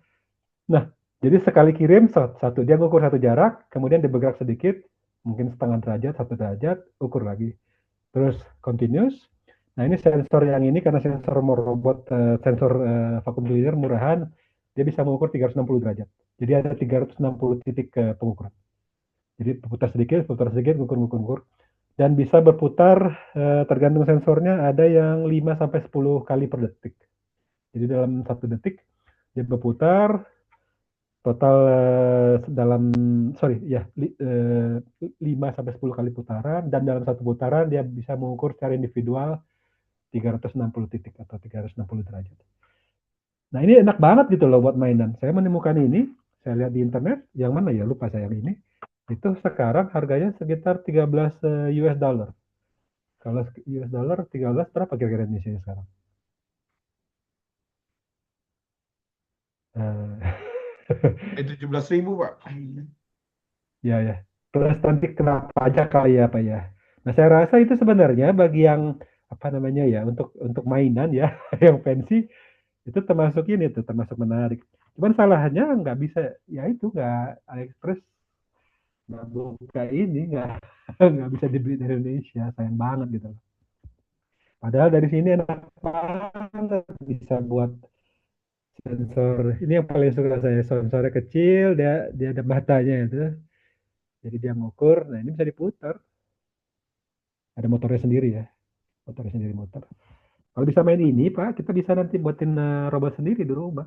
nah jadi sekali kirim satu dia ngukur satu jarak, kemudian dia bergerak sedikit, mungkin setengah derajat, 1 derajat, ukur lagi. Terus continuous. Nah ini sensor yang ini karena sensor robot, sensor vacuum cleaner murahan, dia bisa mengukur 360 derajat. Jadi ada 360 titik pengukuran. Jadi putar sedikit, ngukur. Dan bisa berputar tergantung sensornya, ada yang 5 sampai 10 kali per detik. Jadi dalam 1 detik dia berputar total dalam 5 sampai 10 kali putaran, dan dalam satu putaran dia bisa mengukur secara individual 360 titik atau 360 derajat. Nah, ini enak banget gitu loh buat mainan. Saya menemukan ini, saya lihat di internet, yang mana ya lupa saya yang ini. Itu sekarang harganya sekitar 13 US dollar. Kalau US dollar 13 berapa kira-kira Indonesia sekarang? Eh,
17.000, Pak.
Ya ya. Plus nanti kena pajak kali ya Pak ya. Nah saya rasa itu sebenarnya bagi yang apa namanya ya untuk mainan ya yang fancy itu termasuk ini tuh termasuk menarik. Cuman salahnya nggak bisa ya itu nggak AliExpress nggak buka ini nggak nggak bisa dibeli di Indonesia, sayang banget gitu. Padahal dari sini enak banget bisa buat sensor. Ini yang paling suka saya, sensornya kecil, dia ada matanya itu. Jadi dia ngukur, nah ini bisa diputar. Ada motornya sendiri ya, motornya sendiri motor. Kalau bisa main ini Pak, kita bisa nanti buatin robot sendiri di rumah.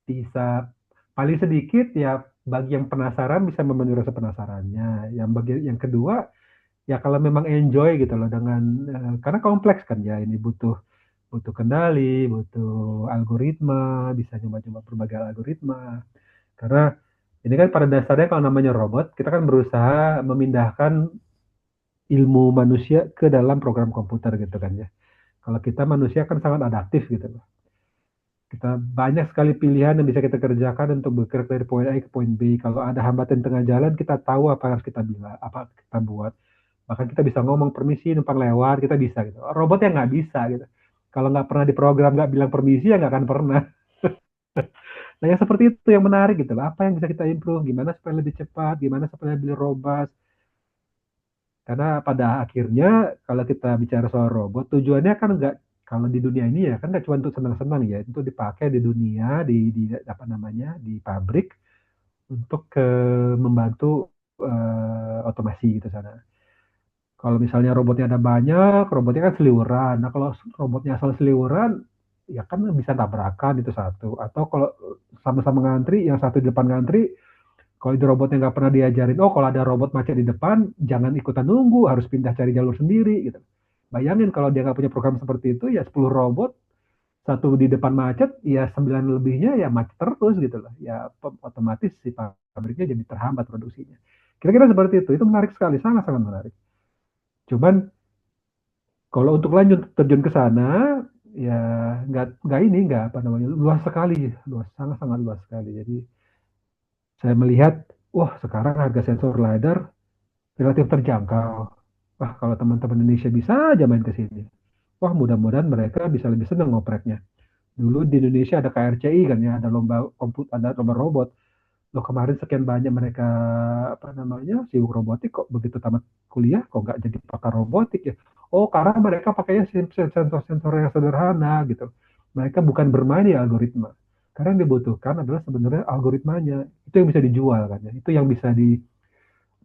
Bisa paling sedikit ya bagi yang penasaran bisa memenuhi rasa penasarannya. Yang bagi yang kedua ya kalau memang enjoy gitu loh dengan karena kompleks kan ya ini butuh butuh kendali, butuh algoritma, bisa coba-coba berbagai algoritma. Karena ini kan pada dasarnya kalau namanya robot, kita kan berusaha memindahkan ilmu manusia ke dalam program komputer gitu kan ya. Kalau kita manusia kan sangat adaptif gitu loh. Kita banyak sekali pilihan yang bisa kita kerjakan untuk bergerak dari poin A ke poin B. Kalau ada hambatan tengah jalan, kita tahu apa yang harus kita bilang, apa kita buat. Bahkan kita bisa ngomong permisi, numpang lewat, kita bisa gitu. Robot yang nggak bisa gitu. Kalau nggak pernah diprogram, nggak bilang permisi, ya nggak akan pernah. Nah, yang seperti itu yang menarik gitu loh. Apa yang bisa kita improve, gimana supaya lebih cepat, gimana supaya lebih robust. Karena pada akhirnya kalau kita bicara soal robot, tujuannya kan nggak kalau di dunia ini ya kan nggak cuma untuk senang-senang ya, untuk dipakai di dunia, di apa namanya di pabrik untuk membantu otomasi gitu sana. Kalau misalnya robotnya ada banyak, robotnya kan seliweran. Nah kalau robotnya asal seliweran, ya kan bisa tabrakan itu satu. Atau kalau sama-sama ngantri, yang satu di depan ngantri, kalau itu robotnya nggak pernah diajarin, oh kalau ada robot macet di depan, jangan ikutan nunggu, harus pindah cari jalur sendiri gitu. Bayangin kalau dia nggak punya program seperti itu, ya 10 robot satu di depan macet, ya 9 lebihnya ya macet terus gitu loh. Ya otomatis si pabriknya jadi terhambat produksinya. Kira-kira seperti itu menarik sekali, sangat-sangat menarik. Cuman kalau untuk lanjut terjun ke sana, ya nggak ini nggak apa namanya luas sekali, luas sangat-sangat luas sekali. Jadi saya melihat, wah sekarang harga sensor LiDAR relatif terjangkau. Wah kalau teman-teman Indonesia bisa aja main ke sini. Wah mudah-mudahan mereka bisa lebih senang ngopreknya. Dulu di Indonesia ada KRCI kan ya, ada lomba ada lomba robot. Loh kemarin sekian banyak mereka apa namanya sibuk robotik kok begitu tamat kuliah kok nggak jadi pakar robotik ya. Oh karena mereka pakainya sensor-sensor yang sederhana gitu. Mereka bukan bermain di algoritma. Karena yang dibutuhkan adalah sebenarnya algoritmanya. Itu yang bisa dijual kan ya. Itu yang bisa di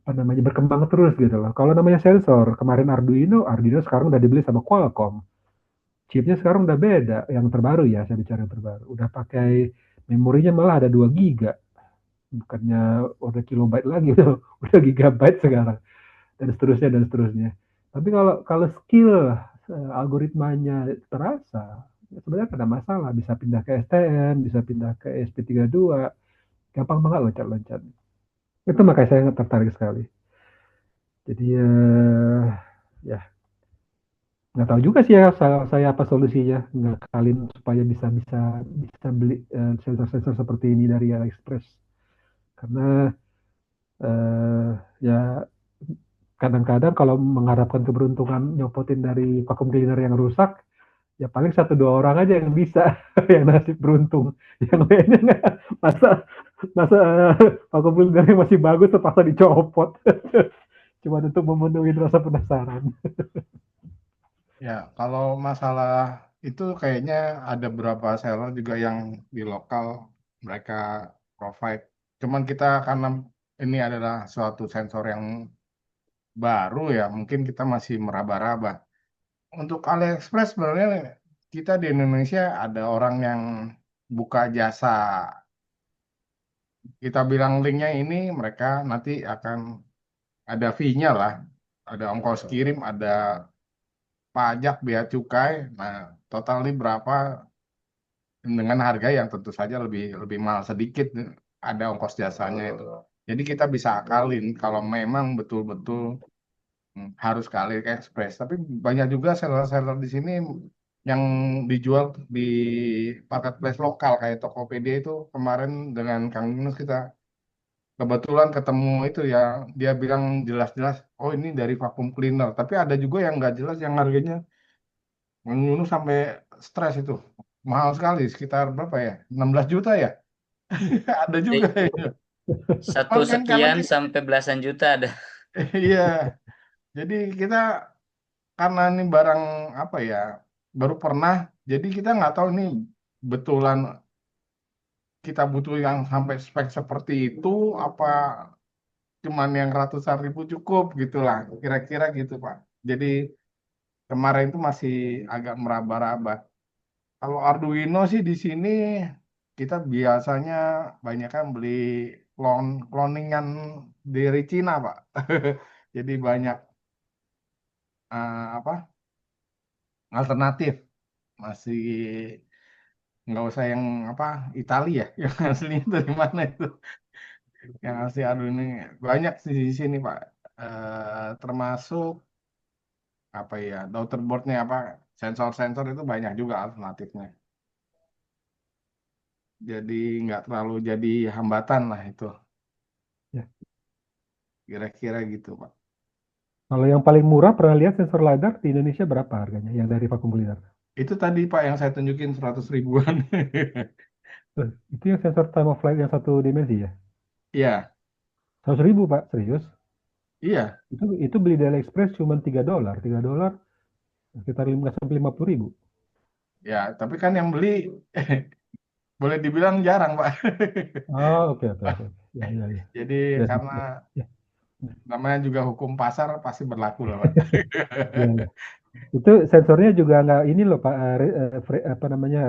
apa namanya berkembang terus gitu loh. Kalau namanya sensor, kemarin Arduino sekarang udah dibeli sama Qualcomm. Chipnya sekarang udah beda, yang terbaru ya, saya bicara yang terbaru. Udah pakai memorinya malah ada 2 giga, bukannya udah kilobyte lagi, udah gigabyte sekarang, dan seterusnya dan seterusnya. Tapi kalau kalau skill algoritmanya terasa, ya sebenarnya tidak masalah, bisa pindah ke STM, bisa pindah ke SP32, gampang banget loncat-loncat. Itu makanya saya tertarik sekali. Jadi ya nggak tahu juga sih ya saya apa solusinya ngakalin supaya bisa bisa bisa beli sensor-sensor seperti ini dari AliExpress karena ya kadang-kadang kalau mengharapkan keberuntungan nyopotin dari vacuum cleaner yang rusak ya paling satu dua orang aja yang bisa yang nasib beruntung yang lainnya nggak masa masa vacuum cleaner yang masih bagus terpaksa dicopot cuma untuk memenuhi rasa penasaran.
Ya, kalau masalah itu kayaknya ada beberapa seller juga yang di lokal mereka provide. Cuman kita karena ini adalah suatu sensor yang baru ya, mungkin kita masih meraba-raba. Untuk AliExpress sebenarnya kita di Indonesia ada orang yang buka jasa. Kita bilang linknya ini, mereka nanti akan ada fee-nya lah. Ada ongkos kirim, ada pajak, bea cukai. Nah, total ini berapa dengan harga yang tentu saja lebih lebih mahal sedikit, ada ongkos jasanya itu. Jadi kita bisa akalin kalau memang betul-betul harus ke AliExpress. Tapi banyak juga seller-seller di sini yang dijual di marketplace lokal kayak Tokopedia itu kemarin dengan Kang Yunus kita kebetulan ketemu itu ya dia bilang jelas-jelas oh ini dari vacuum cleaner. Tapi ada juga yang nggak jelas yang harganya Kang Yunus sampai stres itu mahal sekali sekitar berapa ya 16 juta ya ada juga
Jadi
itu.
satu
Cuman kan karena
sekian sampai belasan juta ada.
iya jadi kita karena ini barang apa ya baru pernah jadi kita nggak tahu ini betulan kita butuh yang sampai spek seperti itu apa cuman yang ratusan ribu cukup gitulah kira-kira gitu Pak. Jadi kemarin itu masih agak meraba-raba. Kalau Arduino sih di sini kita biasanya banyak kan beli cloningan dari Cina Pak. Jadi banyak apa alternatif masih nggak usah yang apa Italia ya yang aslinya dari mana itu yang asli Arduino banyak sih di sini Pak. Termasuk apa ya daughterboardnya apa sensor-sensor itu banyak juga alternatifnya jadi nggak terlalu jadi hambatan lah itu
Ya.
kira-kira gitu Pak.
Kalau yang paling murah pernah lihat sensor LiDAR di Indonesia berapa harganya yang dari vacuum cleaner?
Itu tadi Pak yang saya tunjukin 100 ribuan.
Itu yang sensor time of flight yang satu dimensi ya?
Iya
100 ribu Pak, serius?
iya
Itu beli di AliExpress cuma $3, $3 sekitar 50 ribu.
ya tapi kan yang beli boleh dibilang jarang Pak.
Oh oke oke oke. Ya ya ya.
Jadi
Ya,
karena
ya, ya,
namanya juga hukum pasar pasti berlaku lah Pak.
ya, ya. Itu sensornya juga nggak ini loh Pak, apa namanya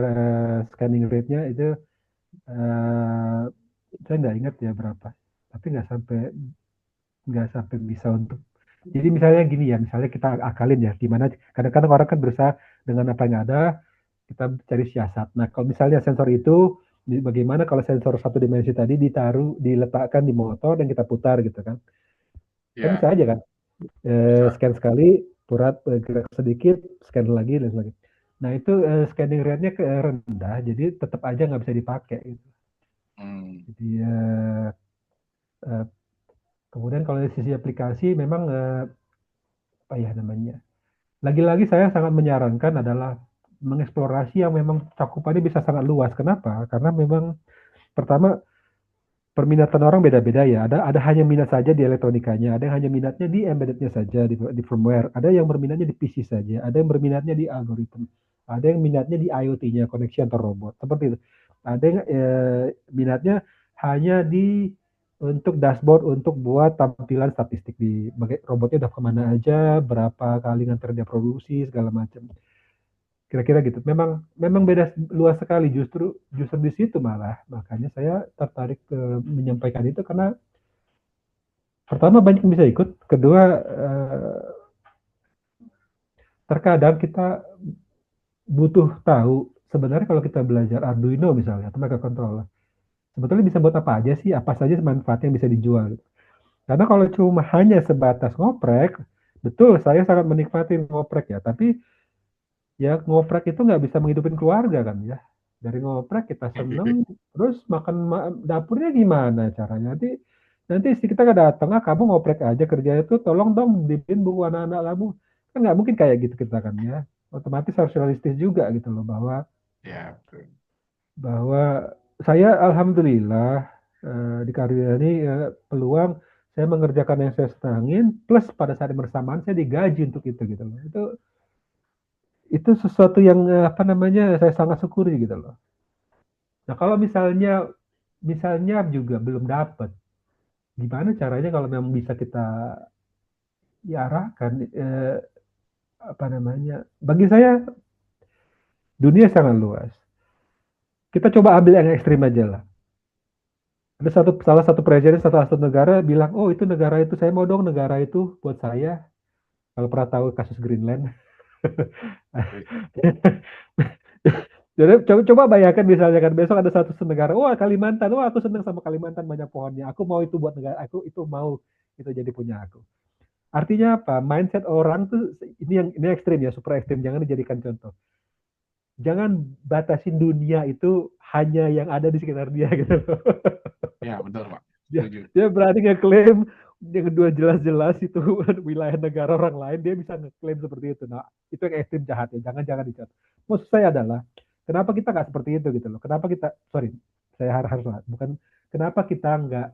scanning rate-nya itu eh, saya nggak ingat ya berapa, tapi nggak sampai bisa untuk. Jadi misalnya gini ya, misalnya kita akalin ya, gimana kadang-kadang orang kan berusaha dengan apa yang ada kita cari siasat. Nah, kalau misalnya sensor itu, bagaimana kalau sensor satu dimensi tadi diletakkan di motor dan kita putar gitu kan? Kan bisa
Ya,
aja kan?
bisa.
Scan sekali, gerak sedikit, scan lagi dan sebagainya. Nah itu scanning rate-nya rendah, jadi tetap aja nggak bisa dipakai. Gitu.
Hmm.
Jadi eh, kemudian kalau dari sisi aplikasi memang apa ya namanya? Lagi-lagi saya sangat menyarankan adalah mengeksplorasi yang memang cakupannya bisa sangat luas. Kenapa? Karena memang pertama perminatan orang beda-beda ya. Ada hanya minat saja di elektronikanya, ada yang hanya minatnya di embeddednya saja di firmware, ada yang berminatnya di PC saja, ada yang berminatnya di algoritma, ada yang minatnya di IoT-nya, koneksi antar robot, seperti itu. Ada yang minatnya hanya di untuk dashboard untuk buat tampilan statistik di robotnya udah kemana aja, berapa kali nganter dia produksi segala macam. Kira-kira gitu. Memang beda luas sekali justru justru di situ malah. Makanya saya tertarik menyampaikan itu karena pertama banyak yang bisa ikut, kedua terkadang kita butuh tahu sebenarnya kalau kita belajar Arduino misalnya atau microcontroller, sebetulnya bisa buat apa aja sih, apa saja manfaat yang bisa dijual. Karena kalau cuma hanya sebatas ngoprek, betul saya sangat menikmati ngoprek ya, tapi ya ngoprek itu nggak bisa menghidupin keluarga kan ya. Dari ngoprek kita seneng, terus makan dapurnya gimana caranya? Nanti istri kita nggak datang, kamu ngoprek aja kerja itu, tolong dong bikin buku anak-anak kamu. Kan nggak mungkin kayak gitu kita kan ya. Otomatis harus realistis juga gitu loh bahwa
Ya, betul.
bahwa saya alhamdulillah di karir ini peluang saya mengerjakan yang saya senangin, plus pada saat yang bersamaan saya digaji untuk itu gitu loh. Itu sesuatu yang apa namanya saya sangat syukuri gitu loh. Nah kalau misalnya juga belum dapat, gimana caranya kalau memang bisa kita diarahkan apa namanya? Bagi saya dunia sangat luas. Kita coba ambil yang ekstrim aja lah. Ada salah satu presiden satu negara bilang, oh itu negara itu saya mau dong negara itu buat saya. Kalau pernah tahu kasus Greenland. Jadi coba bayangkan misalnya kan besok ada satu negara, wah Kalimantan, wah aku seneng sama Kalimantan banyak pohonnya, aku mau itu buat negara aku, itu mau itu jadi punya aku. Artinya apa? Mindset orang tuh ini ekstrim ya, super ekstrim, jangan dijadikan contoh. Jangan batasin dunia itu hanya yang ada di sekitar dia gitu loh.
Ya, betul, Pak.
Dia,
Setuju.
dia berani ngeklaim yang kedua jelas-jelas itu wilayah negara orang lain, dia bisa ngeklaim seperti itu. Nah, itu yang ekstrim jahat ya, jangan dicontoh. Maksud saya adalah kenapa kita nggak seperti itu gitu loh? Kenapa kita, sorry, saya harus bukan kenapa kita nggak,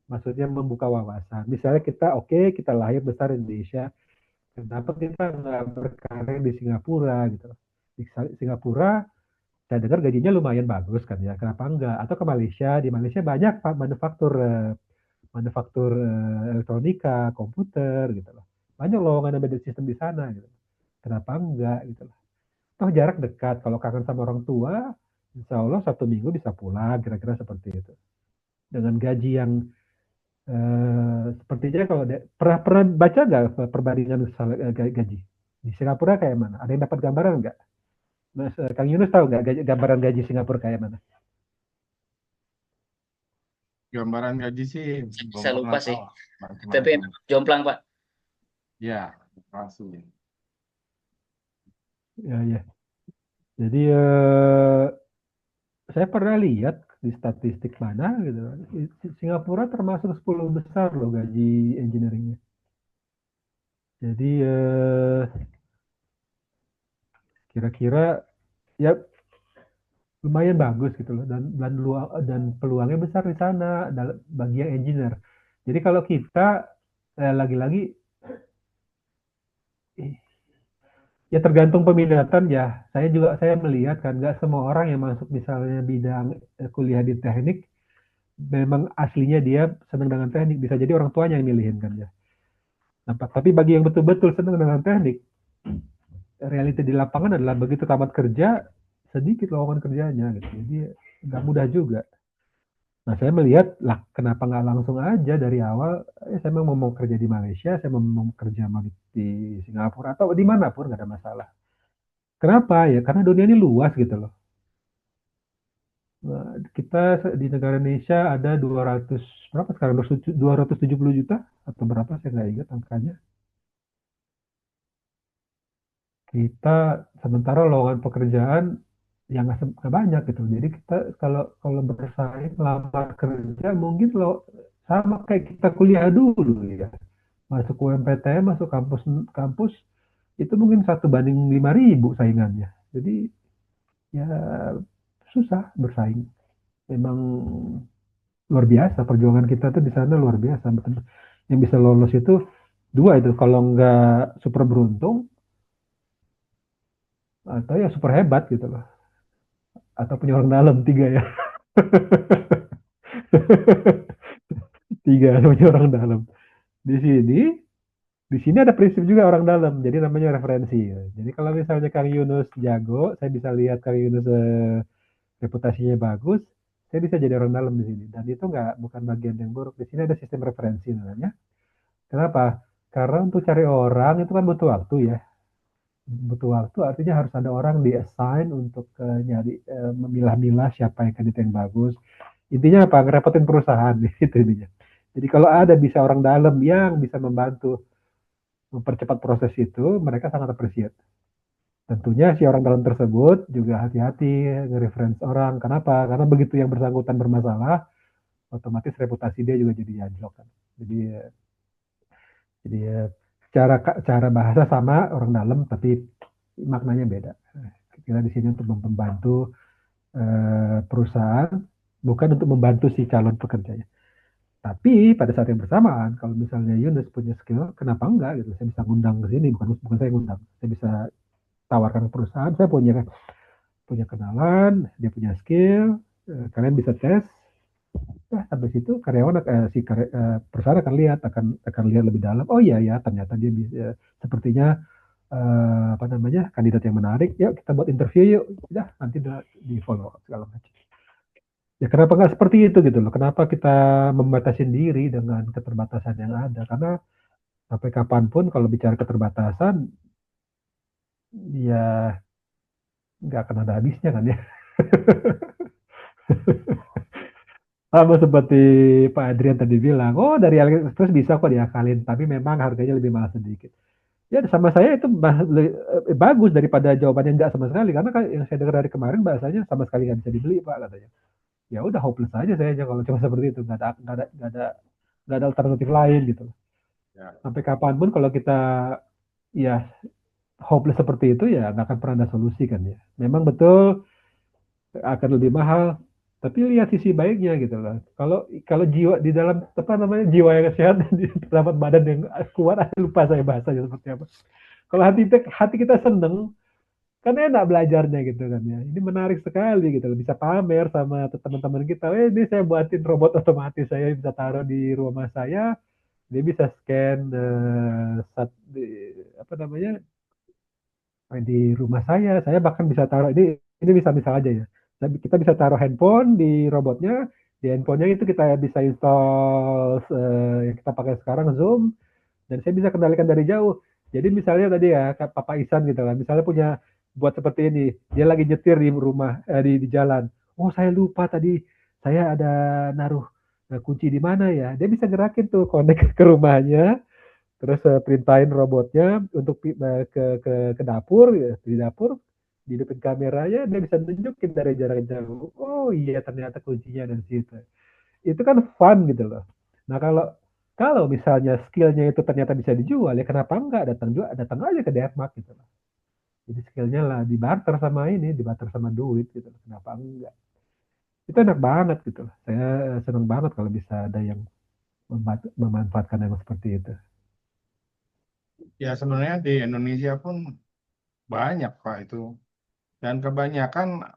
maksudnya membuka wawasan. Misalnya kita oke, kita lahir besar di Indonesia, kenapa kita nggak berkarir di Singapura gitu loh? Di Singapura, saya dengar gajinya lumayan bagus kan ya, kenapa enggak? Atau ke Malaysia, di Malaysia banyak manufaktur elektronika, komputer gitu loh. Banyak lowongan embedded system di sana gitu. Kenapa enggak gitu loh. Toh jarak dekat, kalau kangen sama orang tua, insya Allah 1 minggu bisa pulang, kira-kira seperti itu. Dengan gaji yang sepertinya kalau pernah baca nggak perbandingan gaji? Di Singapura kayak mana? Ada yang dapat gambaran nggak? Mas, Kang Yunus tahu nggak gambaran gaji Singapura kayak mana?
Gambaran gaji sih belum
Saya
pernah
lupa sih.
tahu
Tapi
macam-macam.
jomplang, Pak.
Ya, langsung.
Ya, ya. Jadi saya pernah lihat di statistik mana gitu. Singapura termasuk 10 besar loh gaji engineeringnya. Jadi kira-kira ya lumayan bagus gitu loh dan peluangnya besar di sana bagi yang engineer. Jadi kalau kita lagi-lagi ya tergantung peminatan ya. Saya melihat kan nggak semua orang yang masuk misalnya bidang kuliah di teknik memang aslinya dia senang dengan teknik, bisa jadi orang tuanya yang milihin kan ya. Nah, tapi bagi yang betul-betul senang dengan teknik, realita di lapangan adalah begitu tamat kerja sedikit lowongan kerjanya gitu. Jadi nggak mudah juga. Nah saya melihat lah kenapa nggak langsung aja dari awal, saya memang mau kerja di Malaysia, saya mau kerja di Singapura atau dimanapun nggak ada masalah. Kenapa ya? Karena dunia ini luas gitu loh. Nah, kita di negara Indonesia ada 200 berapa sekarang? 270 juta atau berapa saya nggak ingat angkanya. Kita sementara lowongan pekerjaan yang nggak banyak gitu. Jadi kita kalau kalau bersaing lamar kerja mungkin lo sama kayak kita kuliah dulu ya. Masuk UMPTN, masuk kampus kampus itu mungkin 1 banding 5.000 saingannya. Jadi ya susah bersaing. Memang luar biasa perjuangan kita tuh di sana luar biasa. Betul. Yang bisa lolos itu dua itu kalau nggak super beruntung atau ya super hebat gitu loh. Atau punya orang dalam tiga ya. Tiga punya orang dalam. Di sini di sini ada prinsip juga orang dalam. Jadi namanya referensi. Jadi kalau misalnya Kang Yunus jago, saya bisa lihat Kang Yunus reputasinya bagus, saya bisa jadi orang dalam di sini. Dan itu nggak bukan bagian yang buruk. Di sini ada sistem referensi namanya. Kenapa? Karena untuk cari orang itu kan butuh waktu ya. Butuh waktu artinya harus ada orang di assign untuk nyari memilah-milah siapa yang kandidat yang bagus. Intinya apa? Ngerepotin perusahaan itu intinya. Jadi kalau ada bisa orang dalam yang bisa membantu mempercepat proses itu, mereka sangat appreciate. Tentunya si orang dalam tersebut juga hati-hati nge-reference orang. Kenapa? Karena begitu yang bersangkutan bermasalah, otomatis reputasi dia juga jadi anjlok kan. Jadi cara cara bahasa sama orang dalam, tapi maknanya beda. Kita di sini untuk membantu perusahaan, bukan untuk membantu si calon pekerjanya. Tapi pada saat yang bersamaan, kalau misalnya Yunus punya skill, kenapa enggak gitu? Saya bisa ngundang ke sini, bukan saya ngundang. Saya bisa tawarkan ke perusahaan, saya punya punya kenalan, dia punya skill, kalian bisa tes. Nah, habis itu karyawan perusahaan akan lihat, akan lihat lebih dalam. Oh iya ya, ternyata dia bisa, sepertinya apa namanya kandidat yang menarik. Yuk kita buat interview yuk. Ya nanti di follow up segala macam. Ya kenapa nggak seperti itu gitu loh? Kenapa kita membatasi diri dengan keterbatasan yang ada? Karena sampai kapanpun kalau bicara keterbatasan, ya nggak akan ada habisnya kan ya. Sama seperti Pak Adrian tadi bilang, oh dari AliExpress bisa kok diakalin, tapi memang harganya lebih mahal sedikit. Ya sama saya itu bagus daripada jawabannya nggak sama sekali, karena yang saya dengar dari kemarin bahasanya sama sekali nggak bisa dibeli Pak katanya. Ya udah hopeless aja saya aja kalau cuma seperti itu, nggak ada alternatif lain gitu.
Ya.
Sampai kapanpun kalau kita ya hopeless seperti itu ya nggak akan pernah ada solusi kan ya. Memang betul akan lebih mahal, tapi lihat sisi baiknya gitu loh. Kalau kalau jiwa di dalam apa namanya jiwa yang sehat dapat badan yang kuat, lupa saya bahasanya seperti apa. Kalau hati kita seneng, kan enak belajarnya gitu kan ya. Ini menarik sekali gitu loh. Bisa pamer sama teman-teman kita. Ini saya buatin robot otomatis, saya bisa taruh di rumah saya. Dia bisa scan apa namanya di rumah saya. Saya bahkan bisa taruh ini misal aja ya. Kita bisa taruh handphone di robotnya. Di handphonenya itu kita bisa install yang kita pakai sekarang Zoom, dan saya bisa kendalikan dari jauh. Jadi misalnya tadi ya Papa Isan gitu kan, misalnya punya buat seperti ini, dia lagi nyetir di rumah di jalan. Oh saya lupa tadi saya ada naruh kunci di mana ya? Dia bisa gerakin tuh connect ke rumahnya, terus perintahin robotnya untuk ke dapur ya, di dapur dihidupin kameranya, dia bisa nunjukin dari jarak jauh. Oh iya ternyata kuncinya ada di situ. Itu kan fun gitu loh. Nah kalau kalau misalnya skillnya itu ternyata bisa dijual ya kenapa enggak datang aja ke Denmark gitu loh. Jadi skillnya lah dibarter sama ini, dibarter sama duit gitu loh. Kenapa enggak? Itu enak banget gitu loh. Saya senang banget kalau bisa ada yang memanfaatkan yang seperti itu.
Ya sebenarnya di Indonesia pun banyak Pak itu. Dan kebanyakan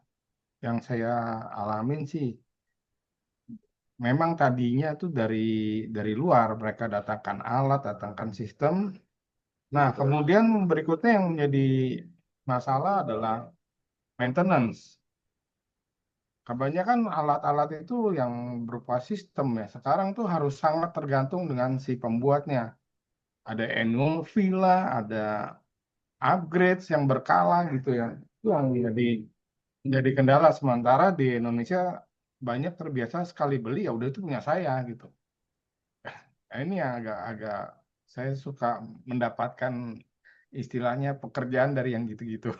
yang saya alamin sih, memang tadinya tuh dari luar mereka datangkan alat, datangkan sistem. Nah, kemudian berikutnya yang menjadi masalah adalah maintenance. Kebanyakan alat-alat itu yang berupa sistem ya, sekarang tuh harus sangat tergantung dengan si pembuatnya. Ada annual fee lah, ada upgrade yang berkala gitu ya. Itu yang jadi kendala. Sementara di Indonesia banyak terbiasa sekali beli ya udah itu punya saya gitu. Nah, ini yang agak-agak saya suka mendapatkan istilahnya pekerjaan dari yang gitu-gitu.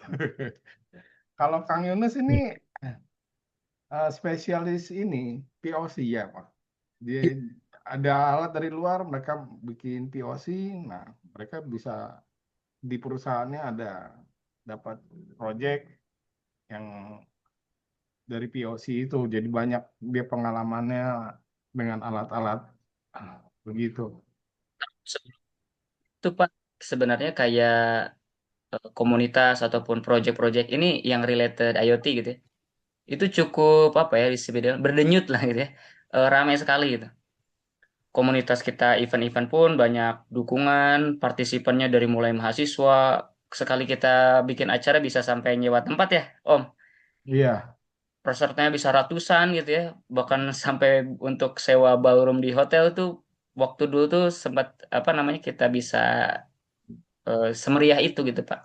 Kalau Kang Yunus ini spesialis ini POC ya Pak. Dia ada alat dari luar, mereka bikin POC, nah mereka bisa di perusahaannya ada dapat project yang dari POC itu, jadi banyak dia pengalamannya dengan alat-alat begitu.
Itu Pak sebenarnya kayak komunitas ataupun project-project ini yang related IoT gitu ya. Itu cukup apa ya bisa dibilang berdenyut lah gitu ya. Ramai sekali gitu. Komunitas kita event-event pun banyak dukungan, partisipannya dari mulai mahasiswa, sekali kita bikin acara bisa sampai nyewa tempat ya, Om.
Iya,
Pesertanya bisa ratusan gitu ya, bahkan sampai untuk sewa ballroom di hotel tuh waktu dulu tuh sempat apa namanya kita bisa semeriah itu gitu Pak.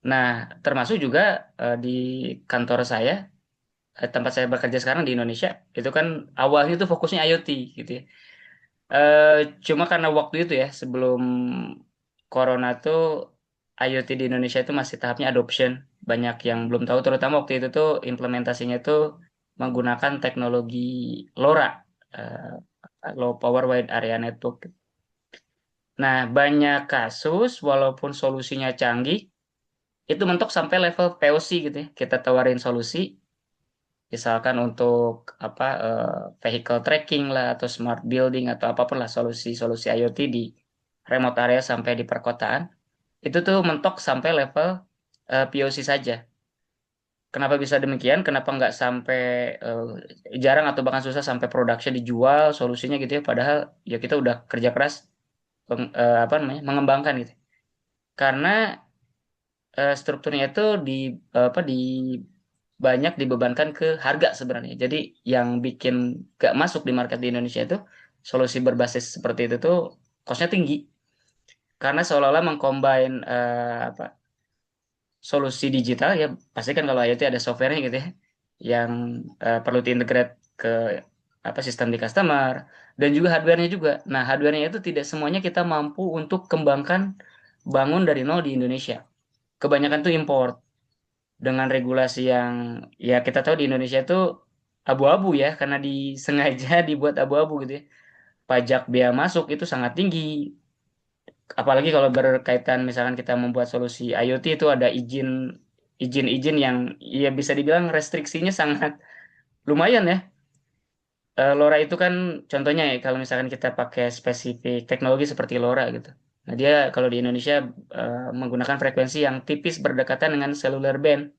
Nah, termasuk juga di kantor saya, tempat saya bekerja sekarang di Indonesia, itu kan awalnya tuh fokusnya IoT gitu ya. Eh, Cuma karena waktu itu ya, sebelum Corona tuh IoT di Indonesia itu masih tahapnya adoption. Banyak yang belum tahu, terutama waktu itu tuh implementasinya tuh menggunakan teknologi LoRa, eh, Low Power Wide Area Network. Nah, banyak kasus walaupun solusinya canggih, itu mentok sampai level POC gitu ya. Kita tawarin solusi, misalkan untuk apa vehicle tracking lah atau smart building atau apapun lah solusi-solusi IoT di remote area sampai di perkotaan itu tuh mentok sampai level POC saja. Kenapa bisa demikian? Kenapa nggak sampai eh, jarang atau bahkan susah sampai production dijual solusinya gitu ya? Padahal ya kita udah kerja keras apa namanya mengembangkan gitu. Karena strukturnya itu di apa di banyak dibebankan ke harga sebenarnya. Jadi yang bikin gak masuk di market di Indonesia itu solusi berbasis seperti itu tuh costnya tinggi karena seolah-olah mengcombine apa solusi digital ya pasti kan kalau IoT ada softwarenya gitu ya yang perlu diintegrate ke apa sistem di customer dan juga hardwarenya juga. Nah hardwarenya itu tidak semuanya kita mampu untuk kembangkan bangun dari nol di Indonesia. Kebanyakan tuh import dengan regulasi yang ya kita tahu di Indonesia itu abu-abu ya karena disengaja dibuat abu-abu gitu ya. Pajak bea masuk itu sangat tinggi. Apalagi kalau berkaitan misalkan kita membuat solusi IoT itu ada izin-izin yang ya bisa dibilang restriksinya sangat lumayan ya. LoRa itu kan contohnya ya kalau misalkan kita pakai spesifik teknologi seperti LoRa gitu. Nah, dia kalau di Indonesia menggunakan frekuensi yang tipis berdekatan dengan cellular band.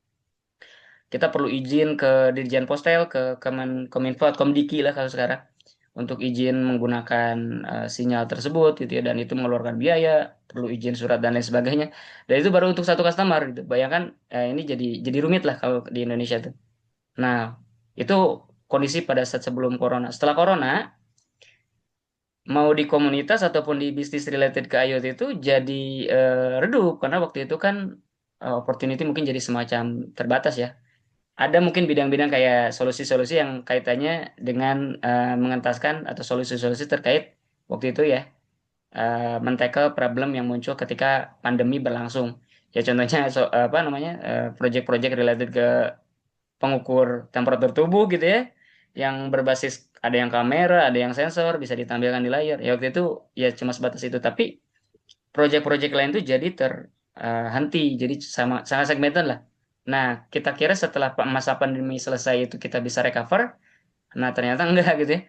Kita perlu izin ke Dirjen Postel, ke Kominfo, Komdiki lah kalau sekarang untuk izin menggunakan sinyal tersebut gitu ya dan itu mengeluarkan biaya, perlu izin surat dan lain sebagainya. Dan itu baru untuk satu customer gitu. Bayangkan ini jadi rumit lah kalau di Indonesia tuh. Nah, itu kondisi pada saat sebelum corona. Setelah corona, mau di komunitas ataupun di bisnis related ke IoT itu jadi redup karena waktu itu kan opportunity mungkin jadi semacam terbatas ya. Ada mungkin bidang-bidang kayak solusi-solusi yang kaitannya dengan mengentaskan atau solusi-solusi terkait waktu itu ya men-tackle problem yang muncul ketika pandemi berlangsung. Ya contohnya apa namanya project-project related ke pengukur temperatur tubuh gitu ya, yang berbasis ada yang kamera, ada yang sensor bisa ditampilkan di layar. Ya waktu itu ya cuma sebatas itu. Tapi project-project lain tuh jadi terhenti, jadi sama sangat segmented lah. Nah, kita kira setelah masa pandemi selesai itu kita bisa recover, nah ternyata enggak gitu ya.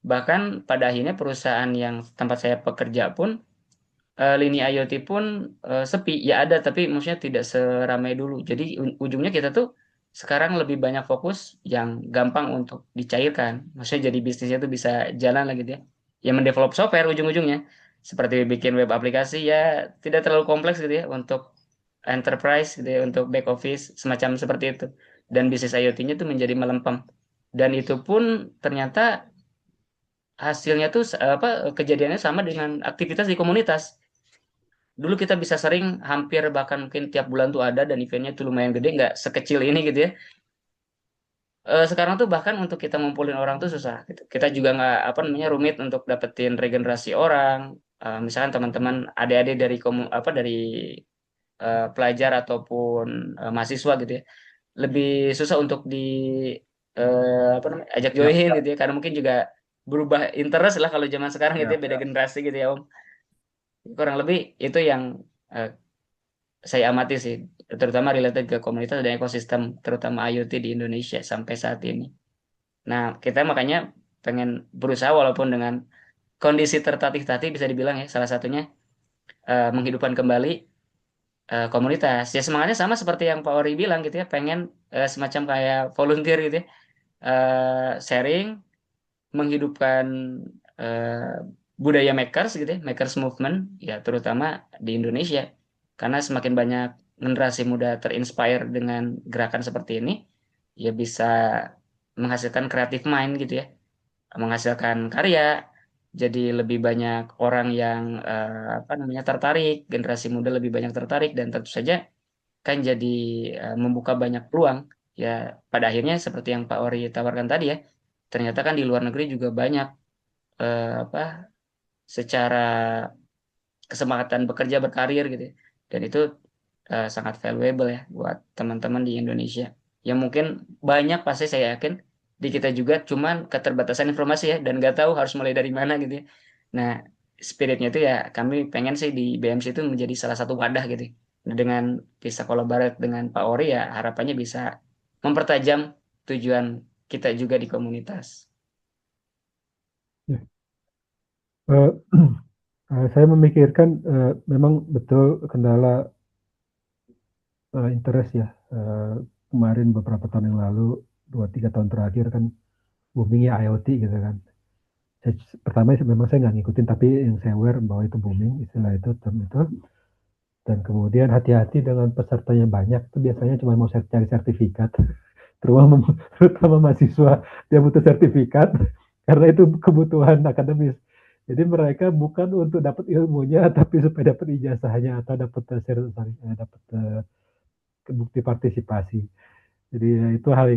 Bahkan pada akhirnya perusahaan yang tempat saya pekerja pun lini IoT pun sepi. Ya ada, tapi maksudnya tidak seramai dulu. Jadi ujungnya kita tuh sekarang lebih banyak fokus yang gampang untuk dicairkan. Maksudnya jadi bisnisnya tuh bisa jalan lagi gitu ya. Ya mendevelop software ujung-ujungnya. Seperti bikin web aplikasi ya tidak terlalu kompleks gitu ya untuk enterprise gitu ya, untuk back office semacam seperti itu. Dan bisnis IoT-nya tuh menjadi melempem. Dan itu pun ternyata hasilnya tuh apa kejadiannya sama dengan aktivitas di komunitas. Dulu kita bisa sering hampir bahkan mungkin tiap bulan tuh ada dan eventnya tuh lumayan gede, nggak sekecil ini gitu ya. Sekarang tuh bahkan untuk kita ngumpulin orang tuh susah gitu. Kita juga nggak apa namanya rumit untuk dapetin regenerasi orang. Misalkan teman-teman adik-adik dari dari pelajar ataupun mahasiswa gitu ya, lebih susah untuk apa namanya ajak
Ya,
join gitu ya, karena mungkin juga berubah interest lah kalau zaman sekarang gitu ya,
ya.
beda generasi gitu ya Om. Kurang lebih itu yang eh, saya amati sih, terutama related ke komunitas dan ekosistem terutama IoT di Indonesia sampai saat ini. Nah, kita makanya pengen berusaha walaupun dengan kondisi tertatih-tatih bisa dibilang ya, salah satunya menghidupkan kembali komunitas. Ya semangatnya sama seperti yang Pak Ori bilang gitu ya, pengen semacam kayak volunteer gitu ya, sharing, menghidupkan eh, budaya makers gitu ya, makers movement ya terutama di Indonesia. Karena semakin banyak generasi muda terinspire dengan gerakan seperti ini, ya bisa menghasilkan creative mind gitu ya, menghasilkan karya, jadi lebih banyak orang yang apa namanya tertarik, generasi muda lebih banyak tertarik dan tentu saja kan jadi membuka banyak peluang ya, pada akhirnya seperti yang Pak Ori tawarkan tadi ya, ternyata kan di luar negeri juga banyak apa secara kesempatan bekerja berkarir gitu ya. Dan itu sangat valuable ya buat teman-teman di Indonesia yang mungkin banyak pasti saya yakin di kita juga cuman keterbatasan informasi ya dan nggak tahu harus mulai dari mana gitu ya. Nah, spiritnya itu ya kami pengen sih di BMC itu menjadi salah satu wadah gitu ya. Nah, dengan bisa kolaborasi dengan Pak Ori ya harapannya bisa mempertajam tujuan kita juga di komunitas.
Ya. Eh, saya memikirkan memang betul kendala interest ya. Kemarin beberapa tahun yang lalu, 2-3 tahun terakhir kan boomingnya IoT gitu kan. Pertama memang saya nggak ngikutin, tapi yang saya aware bahwa itu booming istilah itu, term itu. Dan kemudian hati-hati dengan pesertanya banyak, itu biasanya cuma mau cari sertifikat. Terutama, terutama mahasiswa, dia butuh sertifikat karena itu kebutuhan akademis. Jadi mereka bukan untuk dapat ilmunya, tapi supaya dapat ijazahnya atau dapat dapat bukti partisipasi. Jadi itu hal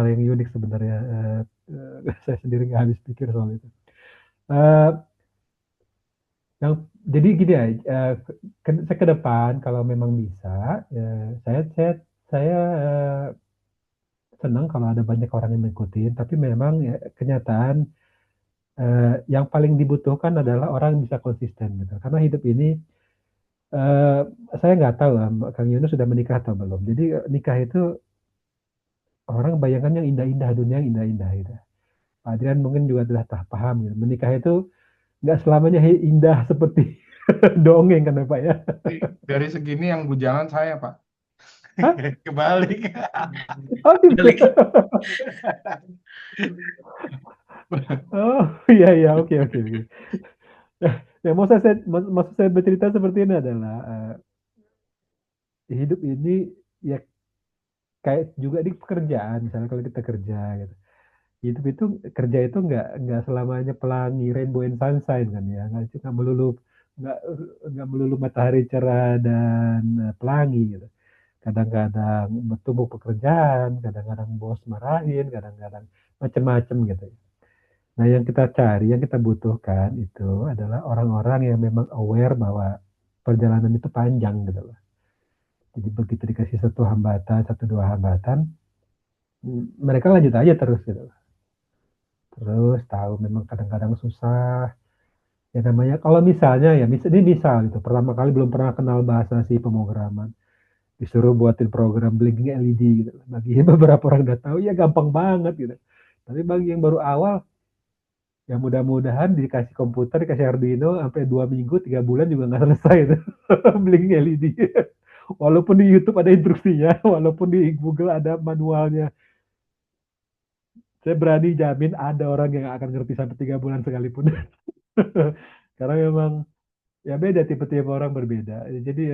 yang unik sebenarnya. Saya sendiri nggak habis pikir soal itu. Eh, yang jadi gini ya, saya ke depan kalau memang bisa, saya senang kalau ada banyak orang yang mengikuti. Tapi memang ya, kenyataan yang paling dibutuhkan adalah orang yang bisa konsisten gitu. Karena hidup ini, eh, saya nggak tahu Kang Yunus sudah menikah atau belum. Jadi nikah itu orang bayangan yang indah-indah, dunia yang indah-indah gitu. Pak Adrian mungkin juga sudah paham gitu. Menikah itu nggak selamanya indah seperti dongeng kan Pak ya.
Dari segini yang bujangan saya, Pak.
Hah?
Kebalik.
Oh gitu.
Balik.
Oh iya iya, oke oke oke. Ya, maksud saya bercerita seperti ini adalah hidup ini ya kayak juga di pekerjaan, misalnya kalau kita kerja gitu. Hidup itu, kerja itu nggak selamanya pelangi rainbow and sunshine kan ya, nggak melulu, nggak nggak melulu matahari cerah dan pelangi gitu. Kadang-kadang bertumbuk pekerjaan, kadang-kadang bos marahin, kadang-kadang macam-macam gitu. Nah, yang kita cari, yang kita butuhkan itu adalah orang-orang yang memang aware bahwa perjalanan itu panjang gitu loh. Jadi begitu dikasih satu hambatan, satu dua hambatan, mereka lanjut aja terus gitu loh. Terus tahu memang kadang-kadang susah. Ya namanya kalau misalnya ya, ini misal gitu, pertama kali belum pernah kenal bahasa si pemrograman, disuruh buatin program blinking LED gitu. Bagi beberapa orang udah tahu ya gampang banget gitu. Tapi bagi yang baru awal, ya mudah-mudahan dikasih komputer, dikasih Arduino, sampai 2 minggu, 3 bulan juga nggak selesai itu blinking LED. Walaupun di YouTube ada instruksinya, walaupun di Google ada manualnya, saya berani jamin ada orang yang akan ngerti sampai 3 bulan sekalipun. Karena memang ya beda, tipe-tipe orang berbeda. Jadi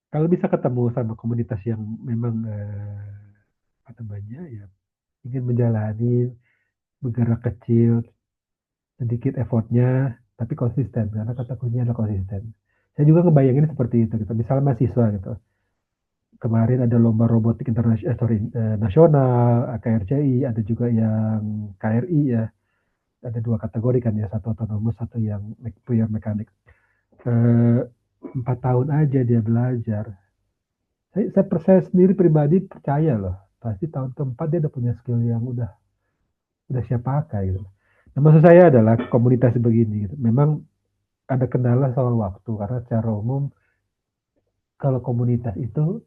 kalau bisa ketemu sama komunitas yang memang apa namanya ya, ingin menjalani, bergerak kecil, sedikit effortnya, tapi konsisten. Karena kata kuncinya adalah konsisten. Saya juga ngebayangin seperti itu gitu. Misalnya mahasiswa gitu. Kemarin ada lomba robotik nasional, KRCI, ada juga yang KRI ya. Ada 2 kategori kan ya, satu otonomous, satu yang pure mekanik. 4 tahun aja dia belajar. Saya sendiri pribadi percaya loh, pasti tahun keempat dia udah punya skill yang udah siap pakai gitu. Nah, maksud saya adalah komunitas begini gitu. Memang ada kendala soal waktu karena secara umum kalau komunitas itu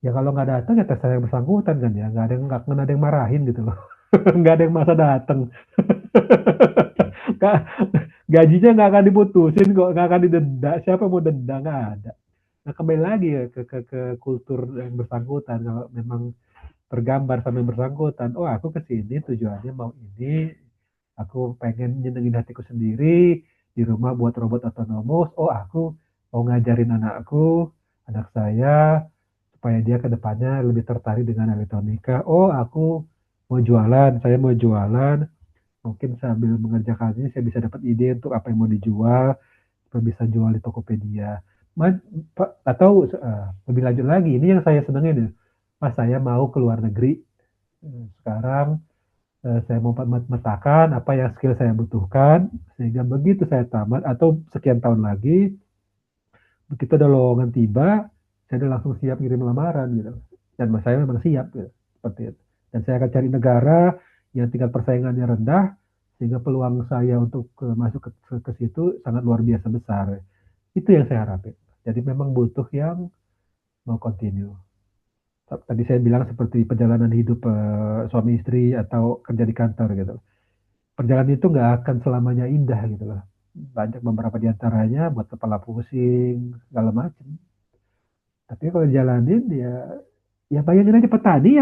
ya kalau nggak datang ya terserah yang bersangkutan kan ya, nggak ada yang marahin gitu loh. Nggak ada yang masa datang. Gajinya nggak akan diputusin kok, nggak akan didenda. Siapa mau denda, nggak ada. Nah, kembali lagi ya ke kultur yang bersangkutan. Kalau memang tergambar sama yang bersangkutan, oh aku ke sini tujuannya mau ini, aku pengen nyenengin hatiku sendiri, di rumah buat robot otonomous, oh aku mau ngajarin anak saya, supaya dia ke depannya lebih tertarik dengan elektronika, oh aku mau jualan, saya mau jualan, mungkin sambil mengerjakan ini saya bisa dapat ide untuk apa yang mau dijual, supaya bisa jual di Tokopedia. Atau lebih lanjut lagi, ini yang saya senengin nih. Mas saya mau ke luar negeri. Sekarang saya mau memetakan apa yang skill saya butuhkan, sehingga begitu saya tamat atau sekian tahun lagi, begitu ada lowongan tiba, saya udah langsung siap ngirim lamaran gitu. Dan mas saya memang siap gitu, seperti itu. Dan saya akan cari negara yang tingkat persaingannya rendah, sehingga peluang saya untuk masuk ke situ sangat luar biasa besar. Itu yang saya harapin. Jadi memang butuh yang mau continue. Tadi saya bilang seperti perjalanan hidup suami istri atau kerja di kantor gitu. Perjalanan itu nggak akan selamanya indah gitu loh. Banyak beberapa di antaranya buat kepala pusing, segala macam. Tapi kalau jalanin ya bayangin aja petani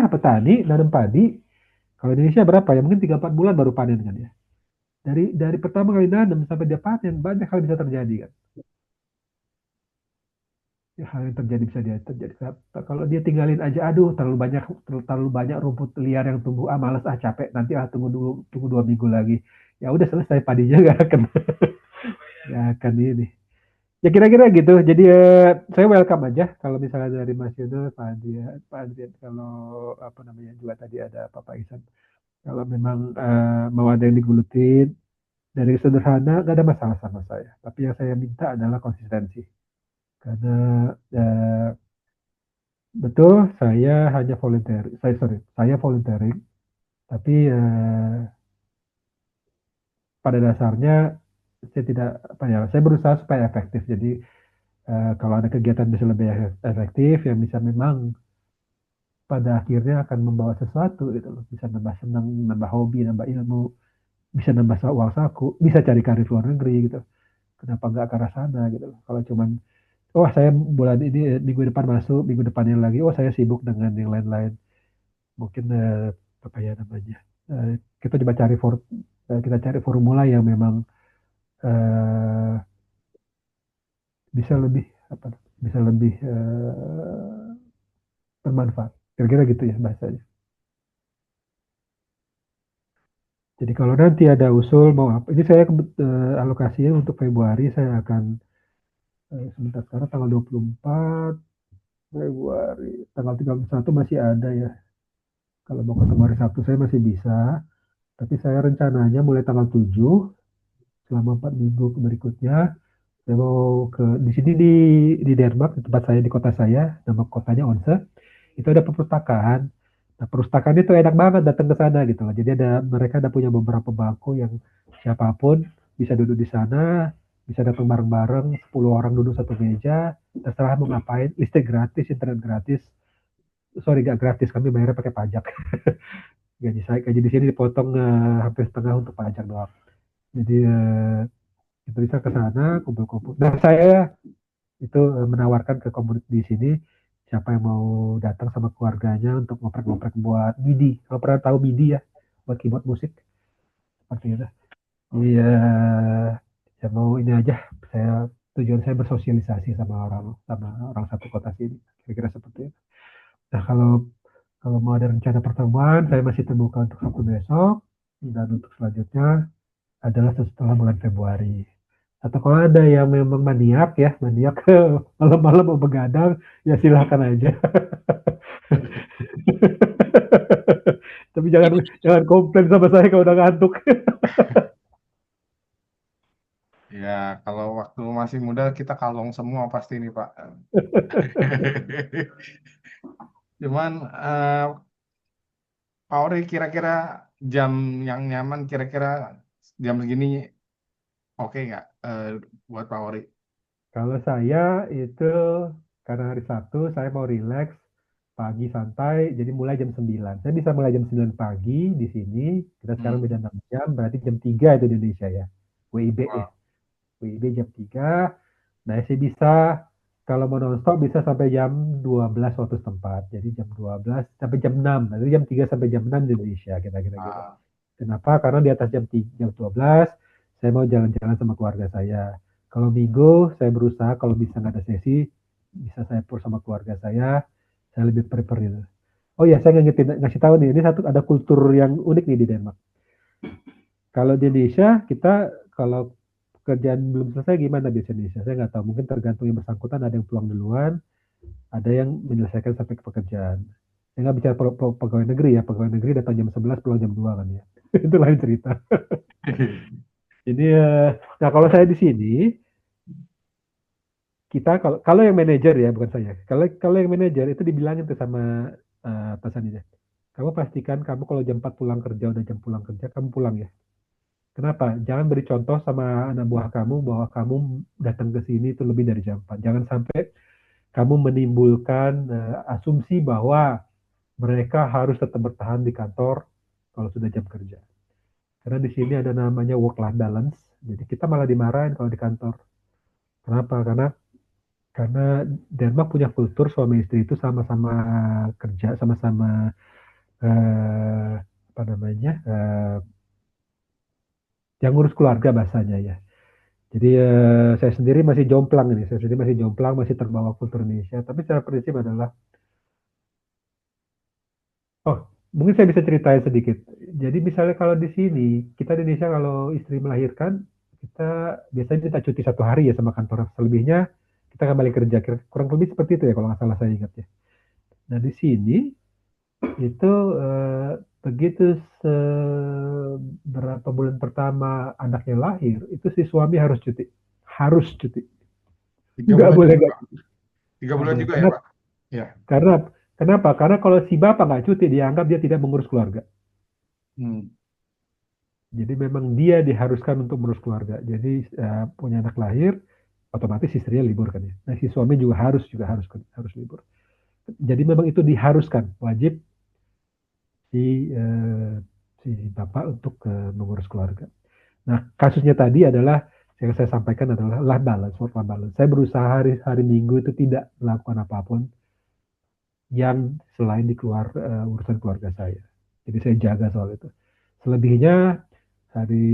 nanam padi. Kalau Indonesia berapa ya? Mungkin 3-4 bulan baru panen kan ya. Dari pertama kali nanam sampai dia panen banyak hal bisa terjadi kan. Ya, hal yang terjadi bisa dia terjadi. Kalau dia tinggalin aja, aduh terlalu banyak rumput liar yang tumbuh, malas capek, nanti tunggu 2 minggu lagi. Ya udah selesai padinya nggak akan ini. Ya kira-kira gitu. Jadi saya welcome aja kalau misalnya dari Mas Yudo, Pak Adrian, kalau apa namanya juga tadi ada Pak Isan. Kalau memang mau ada yang digulutin dari sederhana, nggak ada masalah sama saya. Tapi yang saya minta adalah konsistensi. Karena eh, betul saya hanya volunteer, saya volunteering. Tapi pada dasarnya saya tidak apa ya, saya berusaha supaya efektif. Jadi kalau ada kegiatan bisa lebih efektif yang bisa memang pada akhirnya akan membawa sesuatu gitu loh. Bisa nambah senang, nambah hobi, nambah ilmu, bisa nambah uang saku, bisa cari karir luar negeri gitu. Kenapa nggak ke arah sana gitu loh. Kalau cuman, oh saya bulan ini minggu depan masuk, minggu depannya lagi, oh saya sibuk dengan yang lain-lain. Mungkin apa ya namanya? Eh, kita coba kita cari formula yang memang eh, bisa lebih apa? Bisa lebih bermanfaat. Kira-kira gitu ya bahasanya. Jadi kalau nanti ada usul mau apa, ini saya alokasinya untuk Februari saya akan sebentar sekarang tanggal 24 Februari, tanggal 31 masih ada ya. Kalau mau ketemu hari Sabtu saya masih bisa, tapi saya rencananya mulai tanggal 7 selama 4 minggu berikutnya saya mau di sini di Denmark, di tempat saya di kota saya, nama kotanya Onse, itu ada perpustakaan. Nah, perpustakaan itu enak banget datang ke sana gitu loh. Jadi mereka ada punya beberapa bangku yang siapapun bisa duduk di sana, bisa datang bareng-bareng, 10 orang duduk satu meja, terserah mau ngapain, listrik gratis, internet gratis. Sorry, gak gratis, kami bayarnya pakai pajak. Gaji di sini dipotong hampir setengah untuk pajak doang. Jadi kita bisa ke sana, kumpul-kumpul. Dan saya itu menawarkan ke komunitas di sini, siapa yang mau datang sama keluarganya untuk ngoprek-ngoprek buat MIDI. Kalau pernah tahu MIDI ya, buat keyboard musik seperti itu. Iya, saya mau ini aja. Tujuan saya bersosialisasi sama orang satu kota sini. Kira-kira seperti itu. Nah, kalau kalau mau ada rencana pertemuan, saya masih terbuka untuk Sabtu besok, dan untuk selanjutnya adalah setelah bulan Februari. Atau kalau ada yang memang maniak ya, maniak malam-malam mau begadang, ya silahkan aja. Tapi jangan
Ini
jangan komplain sama saya kalau udah ngantuk.
Ya, kalau waktu masih muda kita kalong semua pasti nih Pak. Cuman Pak Ori kira-kira jam yang nyaman kira-kira jam segini oke nggak buat Pak Ori?
Kalau saya itu karena hari Sabtu saya mau relax pagi santai, jadi mulai jam 9. Saya bisa mulai jam 9 pagi di sini. Kita sekarang beda
Hmm.
6 jam, berarti jam 3 itu di Indonesia ya. WIB ya.
Wah,
WIB jam 3. Nah, saya bisa kalau mau nonstop bisa sampai jam 12 waktu setempat. Jadi jam 12 sampai jam 6. Nanti jam 3 sampai jam 6 di Indonesia kira-kira gitu.
ah,
Kenapa? Karena di atas jam 3, jam 12 saya mau jalan-jalan sama keluarga saya. Kalau minggu saya berusaha kalau bisa nggak ada sesi, bisa saya pur sama keluarga saya lebih prefer itu. Oh ya, saya ngasih tahu nih, ini satu ada kultur yang unik nih di Denmark. Kalau di Indonesia kita kalau pekerjaan belum selesai gimana biasanya di Indonesia? Saya nggak tahu, mungkin tergantung yang bersangkutan ada yang pulang duluan, ada yang menyelesaikan sampai ke pekerjaan. Saya nggak bicara pegawai negeri ya, pegawai negeri datang jam 11 pulang jam 2 kan ya. Itu lain cerita. Ini nah kalau saya di sini kita kalau kalau yang manajer ya bukan saya. Kalau kalau yang manajer itu dibilangin tuh sama atasannya. Kamu pastikan kamu kalau jam 4 pulang kerja udah jam pulang kerja kamu pulang ya. Kenapa? Jangan beri contoh sama anak buah kamu bahwa kamu datang ke sini itu lebih dari jam 4. Jangan sampai kamu menimbulkan asumsi bahwa mereka harus tetap bertahan di kantor kalau sudah jam kerja. Karena di sini ada namanya work life balance. Jadi kita malah dimarahin kalau di kantor. Kenapa? Karena Denmark punya kultur suami istri itu sama-sama kerja, sama-sama apa namanya, yang ngurus keluarga bahasanya ya. Jadi saya sendiri masih jomplang ini, saya sendiri masih jomplang, masih terbawa kultur Indonesia. Tapi secara prinsip adalah, oh mungkin saya bisa ceritain sedikit. Jadi misalnya kalau di sini, kita di Indonesia kalau istri melahirkan, kita biasanya minta cuti 1 hari ya sama kantor. Selebihnya kita kembali kerja. Kurang lebih seperti itu ya kalau nggak salah saya ingat ya. Nah di sini itu begitu beberapa bulan pertama anaknya lahir, itu si suami harus cuti,
tiga
nggak
bulan
boleh
juga
nggak
Pak.
cuti.
3 bulan
Ada.
juga ya
Kenapa?
Pak? Ya.
Karena kenapa? Karena kalau si bapak nggak cuti, dianggap dia tidak mengurus keluarga.
Hmm.
Jadi memang dia diharuskan untuk mengurus keluarga. Jadi punya anak lahir, otomatis istrinya libur kan ya. Nah si suami juga harus libur. Jadi memang itu diharuskan, wajib si eh, si bapak untuk mengurus keluarga. Nah, kasusnya tadi adalah yang saya sampaikan adalah life balance, work life balance. Saya berusaha hari Minggu itu tidak melakukan apapun yang selain di urusan keluarga saya. Jadi saya jaga soal itu. Selebihnya hari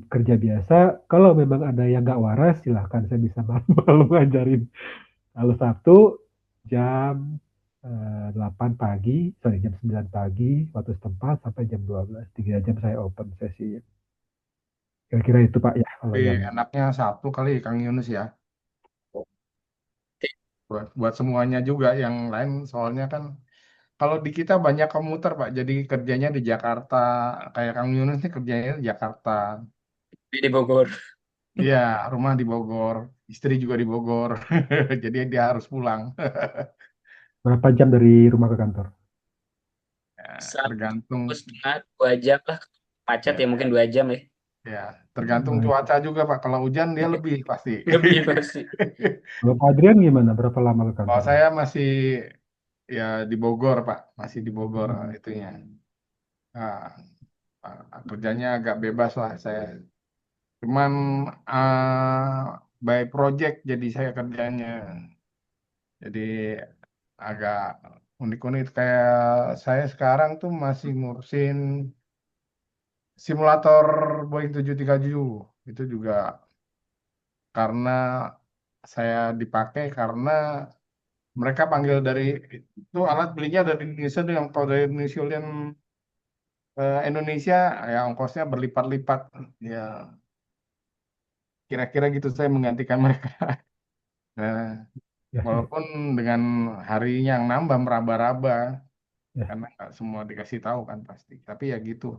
kerja biasa, kalau memang ada yang nggak waras, silahkan saya bisa malu ngajarin. Kalau Sabtu jam 8 pagi, sorry jam 9 pagi waktu setempat sampai jam 12. 3 jam saya open sesi. Kira-kira itu Pak ya kalau
Tapi
yang
enaknya Sabtu kali Kang Yunus ya. Buat semuanya juga yang lain soalnya kan kalau di kita banyak komuter Pak. Jadi kerjanya di Jakarta. Kayak Kang Yunus nih kerjanya di Jakarta.
di Bogor.
Iya, rumah di Bogor, istri juga di Bogor. Jadi dia harus pulang.
berapa jam dari rumah ke kantor?
Ya,
Satu
tergantung
setengah 2 jam lah. Macet
ya,
ya mungkin 2 jam ya.
ya, tergantung
Baik.
cuaca juga Pak. Kalau hujan dia lebih pasti.
Lebih pasti.
Kalau Pak Adrian gimana? Berapa lama ke
Kalau
kantornya?
saya masih ya di Bogor Pak, masih di Bogor
Hmm.
itunya. Nah, kerjanya agak bebas lah saya. Cuman by project jadi saya kerjanya. Jadi agak unik-unik kayak saya sekarang tuh masih ngurusin simulator Boeing 737. Itu juga karena saya dipakai karena mereka panggil dari itu alat belinya dari Indonesia tuh yang kalau dari Indonesia Indonesia ya ongkosnya berlipat-lipat ya kira-kira gitu saya menggantikan mereka. Nah,
Ya,
walaupun dengan harinya yang nambah meraba-raba,
ya.
karena nggak semua dikasih tahu kan pasti. Tapi ya gitu.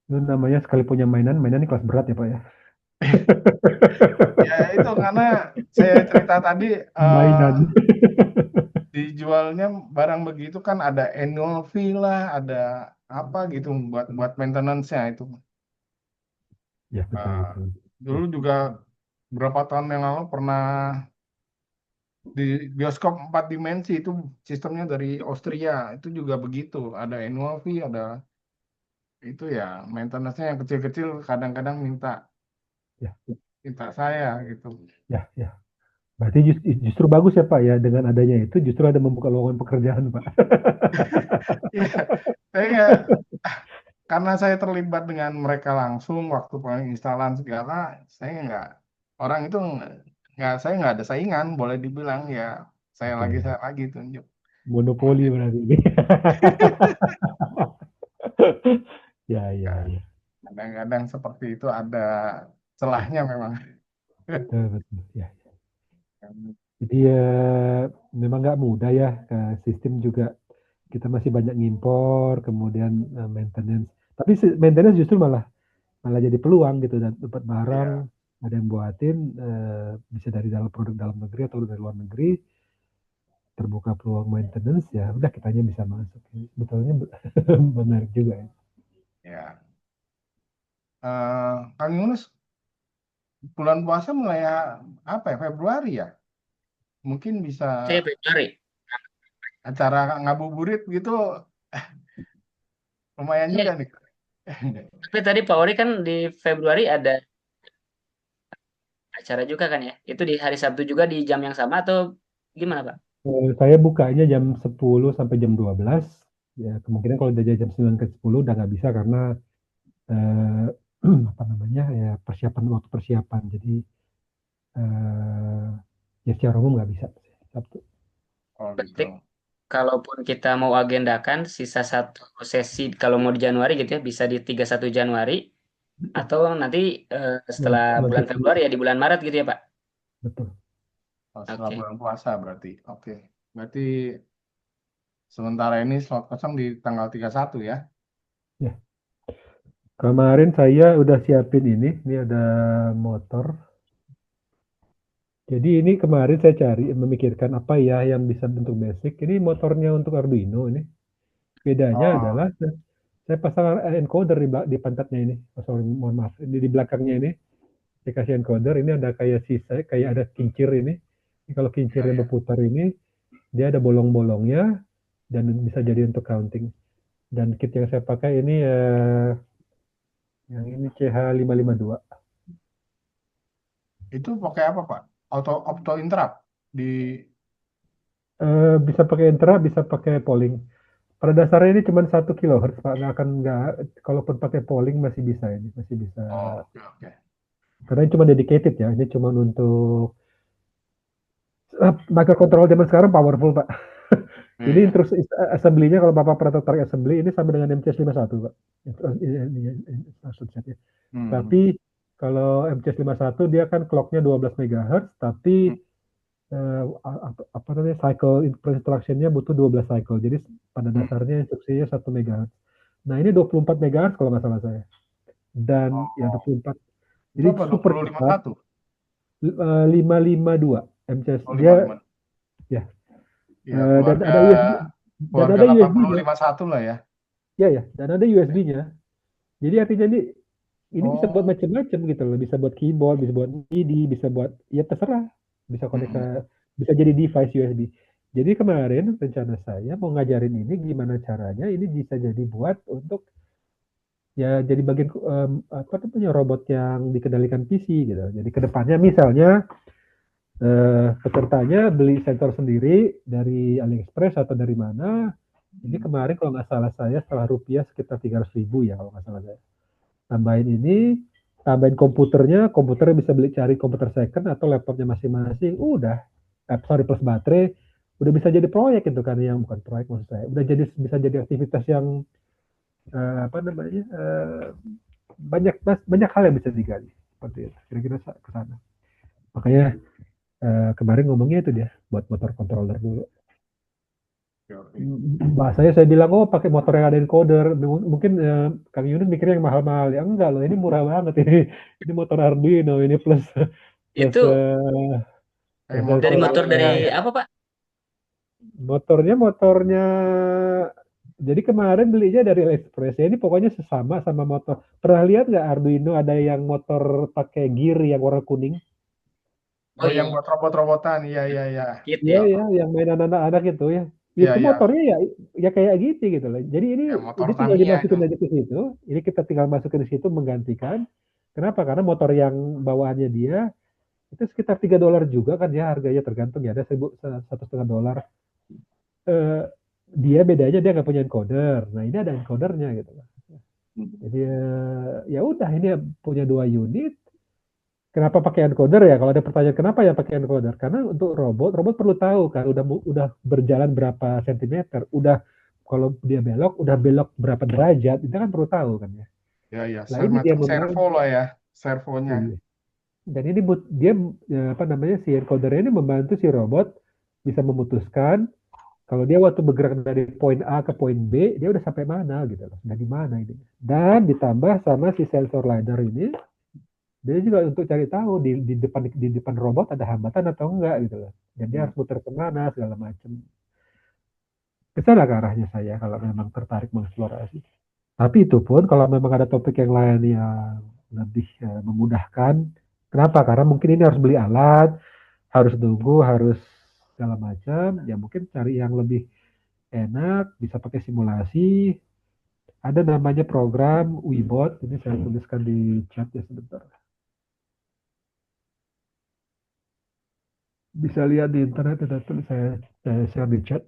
Itu namanya sekali punya mainan, mainan ini kelas berat ya Pak ya.
Ya itu karena saya cerita tadi
Mainan.
dijualnya barang begitu kan ada annual fee lah, ada apa gitu buat buat maintenance-nya itu.
Ya, betul,
Eh,
betul.
dulu juga berapa tahun yang lalu pernah di bioskop 4 dimensi itu sistemnya dari Austria itu juga begitu, ada annual fee, ada itu ya maintenance-nya yang kecil-kecil kadang-kadang minta
Ya,
minta saya gitu.
ya, ya. Berarti justru bagus ya Pak ya, dengan adanya itu justru ada membuka lowongan pekerjaan Pak.
Ya, saya nggak karena saya terlibat dengan mereka langsung waktu penginstalan segala, orang itu saya nggak ada saingan, boleh dibilang ya
Oke,
saya lagi tunjuk.
monopoli berarti ini. Ya,
Ya,
ya, ya.
kadang-kadang seperti itu ada celahnya memang.
Betul, betul. Ya. Jadi ya memang nggak mudah ya, ke sistem juga kita masih banyak ngimpor, kemudian maintenance. Tapi maintenance justru malah malah jadi peluang gitu dan dapat barang
Ya,
ada yang buatin bisa dari dalam produk dalam negeri atau dari luar negeri terbuka peluang maintenance ya udah kitanya bisa masuk. Sebetulnya benar juga ya.
ya. Kang Yunus, bulan puasa mulai apa ya, Februari ya? Mungkin bisa
Saya Februari.
acara ngabuburit gitu, lumayan
Iya,
juga nih.
tapi tadi Pak Ori kan di Februari ada acara juga kan ya? Itu di hari Sabtu juga di jam yang sama atau gimana Pak?
Saya bukanya jam 10 sampai jam 12. Ya, kemungkinan kalau udah jam 9 ke 10 udah nggak bisa karena eh, apa namanya ya persiapan waktu persiapan. Jadi eh, ya secara umum nggak bisa Sabtu.
Oh gitu.
Berarti kalaupun kita mau agendakan sisa satu sesi kalau mau di Januari gitu ya bisa di 31 Januari atau nanti
Bulan,
setelah
bulan
bulan
10,
Februari ya di bulan Maret gitu ya Pak?
betul.
Oh, setelah
Oke.
bulan puasa berarti. Oke. Berarti sementara ini slot kosong di tanggal 31 ya.
Ya, kemarin saya udah siapin ini ada motor. Jadi ini kemarin saya cari memikirkan apa ya yang bisa bentuk basic. Ini motornya untuk Arduino ini. Bedanya
Oh,
adalah saya pasang encoder di pantatnya ini. Oh, sorry, mohon maaf. Di belakangnya ini saya kasih encoder. Ini ada kayak sisa, kayak ada kincir ini. Ini kalau
iya
kincirnya
ya.
berputar ini, dia ada bolong-bolongnya dan bisa jadi untuk counting. Dan kit yang saya pakai ini yang ini CH552.
Itu pakai apa, Pak? Auto interrupt di
Bisa pakai Intra, bisa pakai polling. Pada dasarnya ini cuma 1 kHz, Pak. Nggak, kalaupun pakai polling masih bisa ini, masih bisa.
Oh, oke oke.
Karena ini cuma dedicated ya, ini cuma untuk microcontroller zaman sekarang powerful, Pak.
Iya
Ini
ya.
instruksi assembly-nya kalau Bapak pernah tertarik assembly ini sama dengan MCS51, Pak. Maksud saya.
Hmm.
Tapi kalau MCS51 dia kan clock-nya 12 MHz, tapi
Hmm.
apa namanya cycle instruction-nya butuh 12 cycle. Jadi pada
Hmm.
dasarnya instruksinya 1 MHz. Nah, ini 24 MHz kalau nggak salah saya. Dan ya
Oh,
24.
itu
Jadi
apa?
super cepat.
2051?
552 MCS
Oh,
dia
55.
ya.
Ya,
Dan
keluarga
ada USB dan
keluarga
ada USB-nya.
8051 lah ya.
Ya ya, dan ada USB-nya. Jadi artinya ini bisa buat
Oh.
macam-macam gitu loh. Bisa buat keyboard, bisa buat MIDI, bisa buat ya terserah. Bisa connect
Hmm.
bisa jadi device USB. Jadi kemarin rencana saya mau ngajarin ini gimana caranya ini bisa jadi buat untuk ya jadi bagian apa namanya robot yang dikendalikan PC gitu. Jadi kedepannya misalnya pesertanya beli sensor sendiri dari AliExpress atau dari mana. Ini kemarin kalau nggak salah saya setelah rupiah sekitar 300.000 ya kalau nggak salah saya. Tambahin ini, tambahin komputernya bisa beli cari komputer second atau laptopnya masing-masing. Udah, sorry plus baterai, udah bisa jadi proyek itu kan yang bukan proyek maksud saya. Udah jadi bisa jadi aktivitas yang apa namanya banyak banyak hal yang bisa digali. seperti itu. Kira-kira ke sana. Makanya kemarin ngomongnya itu dia buat motor controller dulu. Bahasanya saya bilang, oh pakai motor yang ada encoder. Mungkin Kang Yunus mikirnya yang mahal-mahal. Ya enggak loh, ini murah banget ini motor Arduino ini plus
Itu dari
motor
motor dari
ya.
apa, Pak?
motornya jadi kemarin belinya dari AliExpress ya, ini pokoknya sesama sama motor. Pernah lihat nggak Arduino ada yang motor pakai gear yang warna kuning?
Oh
yang
iya,
buat robot-robotan, iya.
kit
Iya
ya.
ya, yang mainan anak-anak itu ya.
Iya,
Itu
iya.
motornya ya kayak gitu loh. Jadi ini
Ya, motor
ini tinggal
Tamiya itu.
dimasukin aja ke situ. Ini kita tinggal masukin di situ menggantikan. Kenapa? Karena motor yang bawaannya dia itu sekitar $3 juga kan ya harganya, tergantung ya, ada 1,5 dolar. Eh, dia bedanya dia nggak punya encoder. Nah ini ada encodernya gitu loh. Jadi ya udah ini punya 2 unit. Kenapa pakai encoder ya? Kalau ada pertanyaan kenapa ya pakai encoder? Karena untuk robot perlu tahu kan udah berjalan berapa sentimeter, udah kalau dia belok udah belok berapa derajat, itu kan perlu tahu kan ya.
Ya.
Nah ini dia
Semacam servo lah ya, servonya.
Iya. Dan ini dia apa namanya, si encoder ini membantu si robot bisa memutuskan kalau dia waktu bergerak dari poin A ke poin B, dia udah sampai mana gitu loh, udah di mana ini. Dan ditambah sama si sensor LiDAR ini, dia juga untuk cari tahu di depan robot ada hambatan atau enggak gitu loh. Dan dia harus muter kemana segala macam. Kesana ke arahnya saya kalau memang tertarik mengeksplorasi. Tapi itu pun kalau memang ada topik yang lain yang lebih memudahkan. Kenapa? Karena mungkin ini harus beli alat, harus tunggu, harus segala macam. Ya mungkin cari yang lebih enak, bisa pakai simulasi. Ada namanya program Webot. Ini saya tuliskan di chat ya sebentar. Bisa lihat di internet, itu tulis saya share di chat.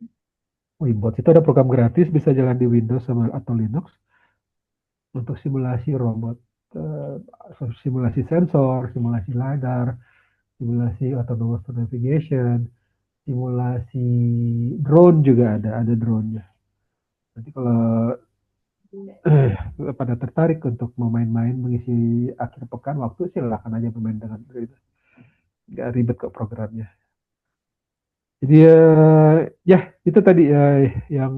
Webot itu ada program gratis, bisa jalan di Windows sama atau Linux untuk simulasi robot, simulasi sensor, simulasi lidar, simulasi autonomous navigation, simulasi drone juga ada drone-nya. Nanti kalau pada tertarik untuk mau main-main mengisi akhir pekan waktu, silakan aja bermain dengan itu. Nggak ribet kok programnya. Jadi ya itu tadi yang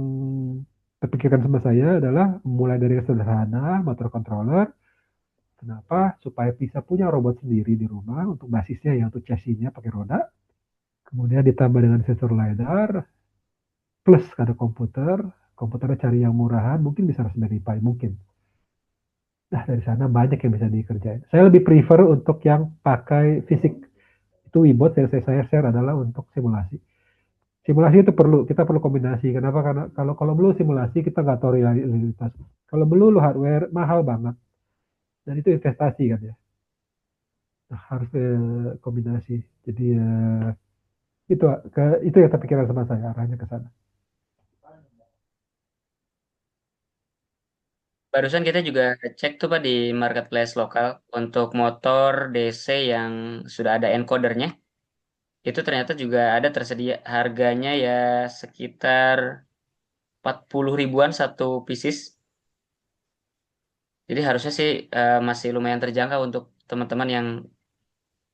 terpikirkan sama saya adalah mulai dari yang sederhana, motor controller. Kenapa? Supaya bisa punya robot sendiri di rumah untuk basisnya ya, untuk chassisnya pakai roda. Kemudian ditambah dengan sensor LiDAR, plus ada komputernya cari yang murahan, mungkin bisa Raspberry Pi, mungkin. Nah, dari sana banyak yang bisa dikerjain. Saya lebih prefer untuk yang pakai fisik. Itu Webot yang saya share adalah untuk simulasi. Simulasi itu kita perlu kombinasi. Kenapa? Karena kalau belum simulasi kita nggak tahu realitas. Kalau belum hardware mahal banget. Dan itu investasi kan ya. Nah, harus kombinasi. Jadi itu itu yang terpikiran sama saya, arahnya ke sana.
Barusan kita juga cek tuh Pak di marketplace lokal untuk motor DC yang sudah ada encodernya. Itu ternyata juga ada tersedia, harganya ya sekitar 40 ribuan satu pieces. Jadi harusnya sih masih lumayan terjangkau untuk teman-teman yang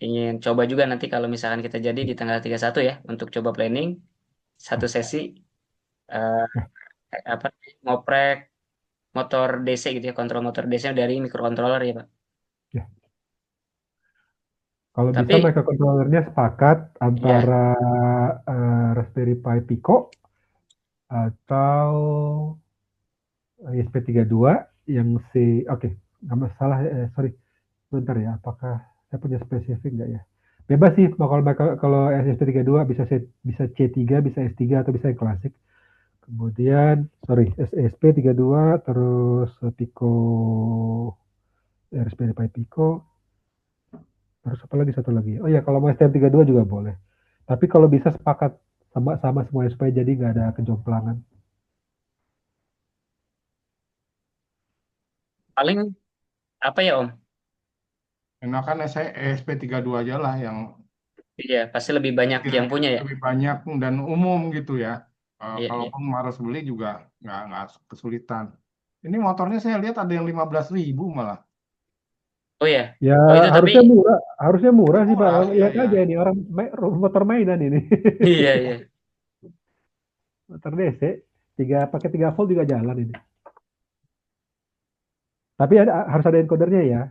ingin coba juga nanti kalau misalkan kita jadi di tanggal 31 ya untuk coba planning satu sesi eh, apa ngoprek motor DC gitu ya, kontrol motor DC dari microcontroller ya Pak.
Ya. Kalau bisa
Tapi
microcontrollernya sepakat
ya
antara Raspberry Pi Pico atau ESP32 yang oke, nggak masalah, sorry, bentar ya, apakah saya punya spesifik nggak ya? Bebas sih, kalau ESP32 bisa C3, bisa S3, atau bisa yang klasik. Kemudian, sorry, ESP32, terus Pico, Raspberry Pi Pico, terus apa lagi, satu lagi. Oh ya, kalau mau STM32 juga boleh. Tapi kalau bisa sepakat sama semuanya supaya jadi nggak ada kejomplangan.
paling apa ya Om?
Enakan saya ESP32 aja lah yang
Iya pasti lebih banyak yang
kira-kira
punya ya.
lebih banyak dan umum gitu ya.
Iya iya.
Kalaupun harus beli juga nggak kesulitan. Ini motornya saya lihat ada yang 15.000 malah.
Oh ya.
Ya
Oh itu tapi
harusnya murah sih Pak.
Murah, iya
Lihat
ya.
aja ini orang motor mainan ini.
iya iya.
Motor DC, pakai 3 volt juga jalan ini. Tapi harus ada encodernya ya.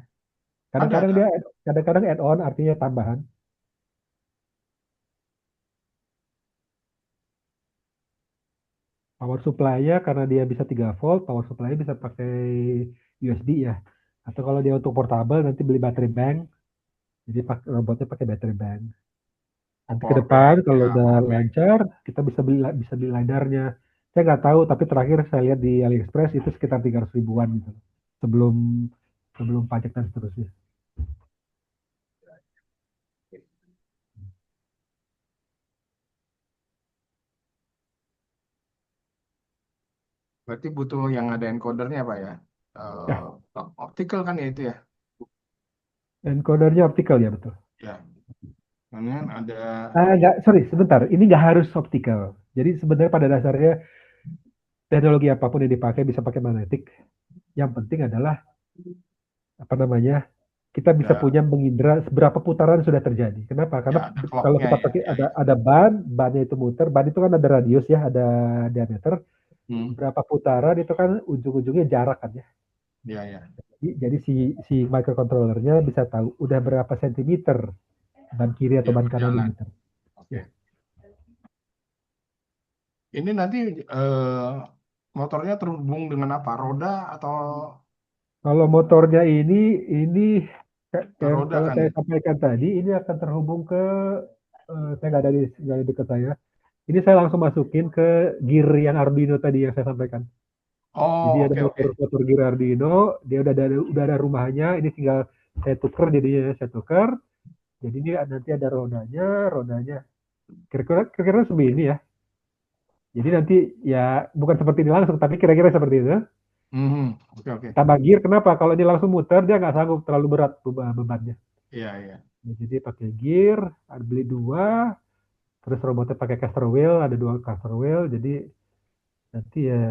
Kadang-kadang
Ada.
kadang-kadang add-on artinya tambahan. Power supply-nya karena dia bisa 3 volt, power supply-nya bisa pakai USB ya. Atau kalau dia untuk portable nanti beli baterai bank, jadi robotnya pakai baterai bank.
Oh,
Nanti ke
power
depan
bank,
kalau
ya,
udah
power bank.
lancar, kita bisa beli LiDAR-nya. Saya nggak tahu, tapi terakhir saya lihat di AliExpress itu sekitar 300 ribuan gitu. Sebelum sebelum pajak dan seterusnya.
Berarti butuh yang ada encodernya Pak ya.
Ya,
Optical kan ya itu ya.
encodernya optical ya betul.
Ya, kemudian ada.
Nggak, sorry, sebentar. Ini nggak harus optical. Jadi sebenarnya pada dasarnya teknologi apapun yang dipakai bisa pakai magnetik. Yang penting adalah apa namanya? Kita bisa
Ya,
punya mengindra seberapa putaran sudah terjadi. Kenapa?
ya
Karena
ada
kalau
clocknya
kita
ya.
pakai
Ya, ya.
ada bannya itu muter, ban itu kan ada radius ya, ada diameter.
Hmm,
Berapa putaran itu kan ujung-ujungnya jarak kan ya.
ya, ya.
Jadi si microcontrollernya bisa tahu udah berapa sentimeter ban kiri atau
Ya,
ban kanan
berjalan.
dimuter.
Oke.
Ya.
Ini nanti motornya terhubung dengan apa? Roda atau
Kalau motornya ini yang
roda
kalau
kan
saya
ya?
sampaikan tadi ini akan terhubung ke saya nggak ada di dekat saya. Ini saya langsung masukin ke gear yang Arduino tadi yang saya sampaikan. Jadi
Oh,
ada
oke, oke.
motor gear Arduino, dia udah ada rumahnya. Ini tinggal saya tuker jadinya saya tuker. Jadi ini nanti ada rodanya kira-kira segini ya. Jadi nanti ya bukan seperti ini langsung, tapi kira-kira seperti itu.
Mhm, oke, oke.
Tambah gear, kenapa? Kalau ini langsung muter, dia nggak sanggup terlalu berat bebannya.
Iya, iya.
Nah, jadi pakai gear, beli dua, terus robotnya pakai caster wheel, ada dua caster wheel, jadi nanti ya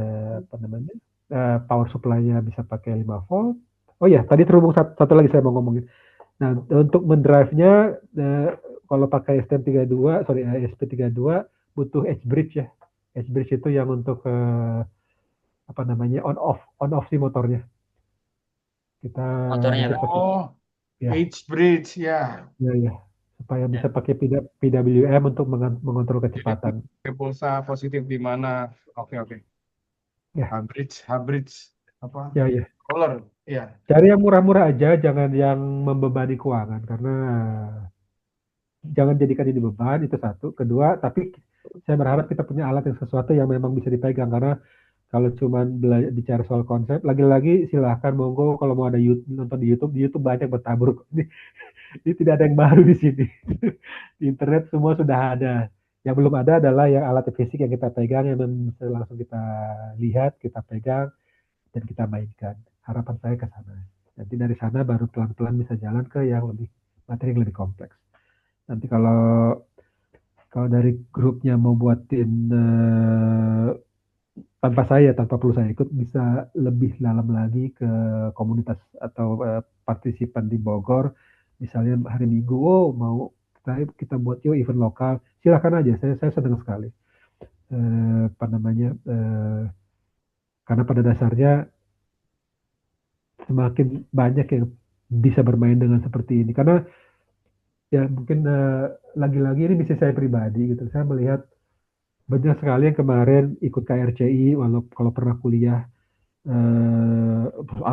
apa namanya, power supply-nya bisa pakai 5 volt. Oh ya, tadi terhubung satu lagi saya mau ngomongin. Nah, untuk mendrive-nya, kalau pakai STM32, sorry, ESP32, butuh edge bridge ya. Edge bridge itu yang untuk apa namanya on off si motornya. Kita
Motornya
nanti
Pak.
pakai
Oh,
ya
H-bridge ya.
ya ya supaya bisa
Ya.
pakai PWM untuk mengontrol
Jadi
kecepatan.
pulsa positif di mana? Oke, oke.
Ya,
H-bridge apa?
ya, ya.
Controller. Iya.
Cari yang murah-murah aja, jangan yang membebani keuangan karena jangan jadikan ini beban itu satu. Kedua, tapi saya berharap kita punya alat yang sesuatu yang memang bisa dipegang karena kalau cuma bicara soal konsep, lagi-lagi silahkan monggo kalau mau ada nonton di YouTube banyak bertabur. Ini tidak ada yang baru di sini. Di internet semua sudah ada. Yang belum ada adalah yang alat fisik yang kita pegang, yang bisa langsung kita lihat, kita pegang, dan kita mainkan. Harapan saya ke sana. Nanti dari sana baru pelan-pelan bisa jalan ke yang lebih materi yang lebih kompleks. Nanti kalau kalau dari grupnya mau buatin tanpa saya, tanpa perlu saya ikut, bisa lebih dalam lagi ke komunitas atau partisipan di Bogor. Misalnya hari Minggu, oh mau kita buat yuk event lokal, silakan aja. Saya senang sekali. Apa namanya? Karena pada dasarnya semakin banyak yang bisa bermain dengan seperti ini. Karena ya mungkin lagi-lagi ini misi saya pribadi gitu. Saya melihat banyak sekali yang kemarin ikut KRCI, walau kalau pernah kuliah eh,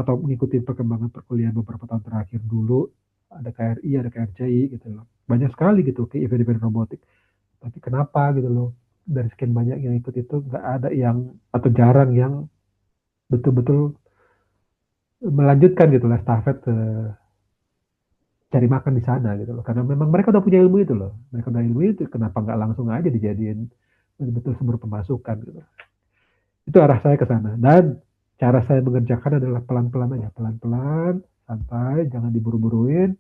atau mengikuti perkembangan perkuliahan beberapa tahun terakhir dulu ada KRI, ada KRCI gitu loh. Banyak sekali gitu ke event-event robotik. Tapi kenapa gitu loh? Dari sekian banyak yang ikut itu nggak ada yang atau jarang yang betul-betul melanjutkan gitu lah stafet cari makan di sana gitu loh. Karena memang mereka udah punya ilmu itu loh. Mereka udah ilmu itu, kenapa nggak langsung aja dijadiin betul-betul sumber pemasukan gitu. Itu arah saya ke sana. Dan cara saya mengerjakan adalah pelan-pelan aja, pelan-pelan, santai, jangan diburu-buruin.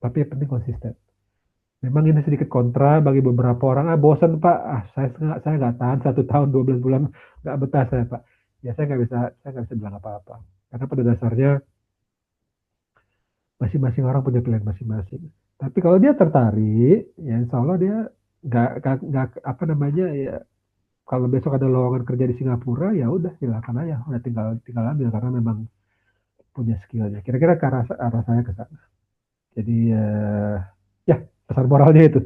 Tapi yang penting konsisten. Memang ini sedikit kontra bagi beberapa orang. Bosan Pak. Saya nggak tahan 1 tahun 12 bulan nggak betah saya Pak. Ya saya nggak bisa bilang apa-apa. Karena pada dasarnya masing-masing orang punya pilihan masing-masing. Tapi kalau dia tertarik, ya insya Allah dia nggak apa namanya ya. Kalau besok ada lowongan kerja di Singapura, ya udah silakan aja, udah tinggal tinggal ambil karena memang punya skillnya. Kira-kira ke arah saya ke sana. Jadi ya pesan moralnya itu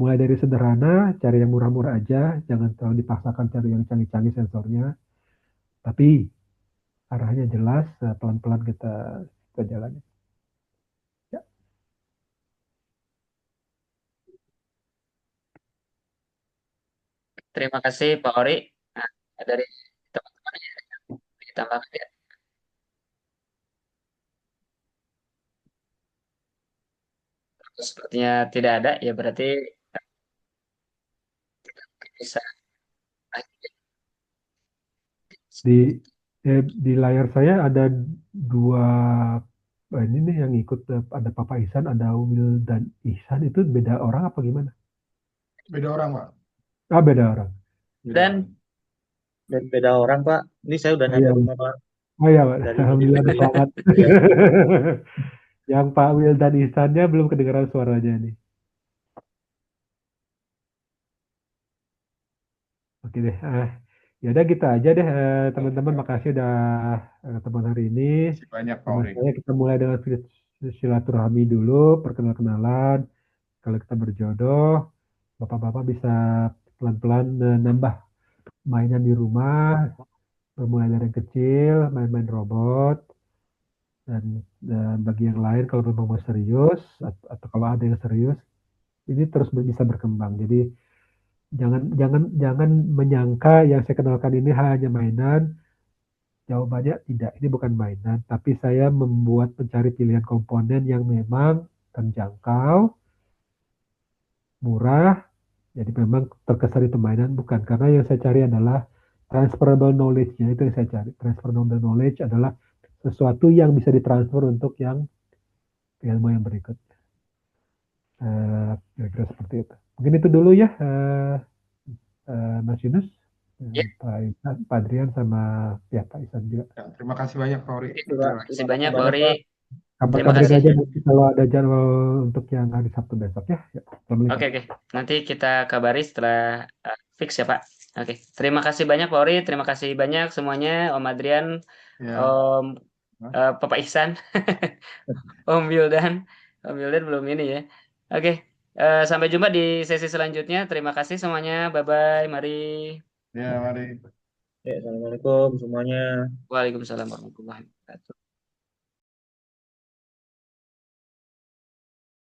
mulai dari sederhana, cari yang murah-murah aja, jangan terlalu dipaksakan cari yang canggih-canggih sensornya, tapi arahnya jelas, pelan-pelan kita jalani. Ya,
Terima kasih Pak Ori. Nah, dari teman-teman yang ditambahkan ya. Sepertinya tidak ada, ya berarti bisa.
di di layar saya ada dua ini nih yang ikut, ada Papa Ihsan, ada Will dan Ihsan. Itu beda orang apa gimana?
Beda orang, Pak.
Ah, beda orang.
Beda
Dan
orang.
Dan beda orang, Pak. Ini saya udah
Oh
nyampe
iya,
rumah, Pak.
oh iya, Pak.
Dari
Alhamdulillah selamat.
Iya.
Yang Pak Will dan Ihsannya belum kedengaran suaranya nih. Oke deh. Ya udah gitu aja deh, teman-teman. Makasih udah teman hari ini.
Masih banyak, Pak
Teman
Ori.
saya kita mulai dengan silaturahmi dulu, perkenal-kenalan. Kalau kita berjodoh, bapak-bapak bisa pelan-pelan nambah mainan di rumah, mulai dari yang kecil, main-main robot, dan bagi yang lain kalau memang mau serius, atau kalau ada yang serius, ini terus bisa berkembang. Jadi jangan jangan jangan menyangka yang saya kenalkan ini hanya mainan. Jawabannya tidak, ini bukan mainan, tapi saya membuat mencari pilihan komponen yang memang terjangkau, murah, jadi memang terkesan itu mainan, bukan. Karena yang saya cari adalah transferable knowledge-nya, itu yang saya cari. Transferable knowledge adalah sesuatu yang bisa ditransfer untuk yang ilmu yang berikut. Kira-kira seperti itu. Mungkin itu dulu ya, Mas Yunus,
Ya,
Pak Isan, Pak Adrian, sama ya Pak Isan juga.
Ya, terima kasih banyak, Pak Ori.
Pak.
terima kasih
Terima
banyak
kasih
Pak
banyak,
Ori.
Pak.
Terima
Kabar-kabarin
kasih.
aja nanti kalau ada jadwal untuk yang hari Sabtu besok ya. Assalamualaikum.
Oke, nanti kita kabari setelah fix ya Pak. Oke, terima kasih banyak Pak Ori, terima kasih banyak semuanya, Om Adrian,
Ya.
Om Papa Ihsan, Om Wildan. Om Wildan belum ini ya. Oke, sampai jumpa di sesi selanjutnya. Terima kasih semuanya. Bye-bye. Mari.
Ya, mari.
Ya, Assalamualaikum semuanya.
Waalaikumsalam warahmatullahi wabarakatuh.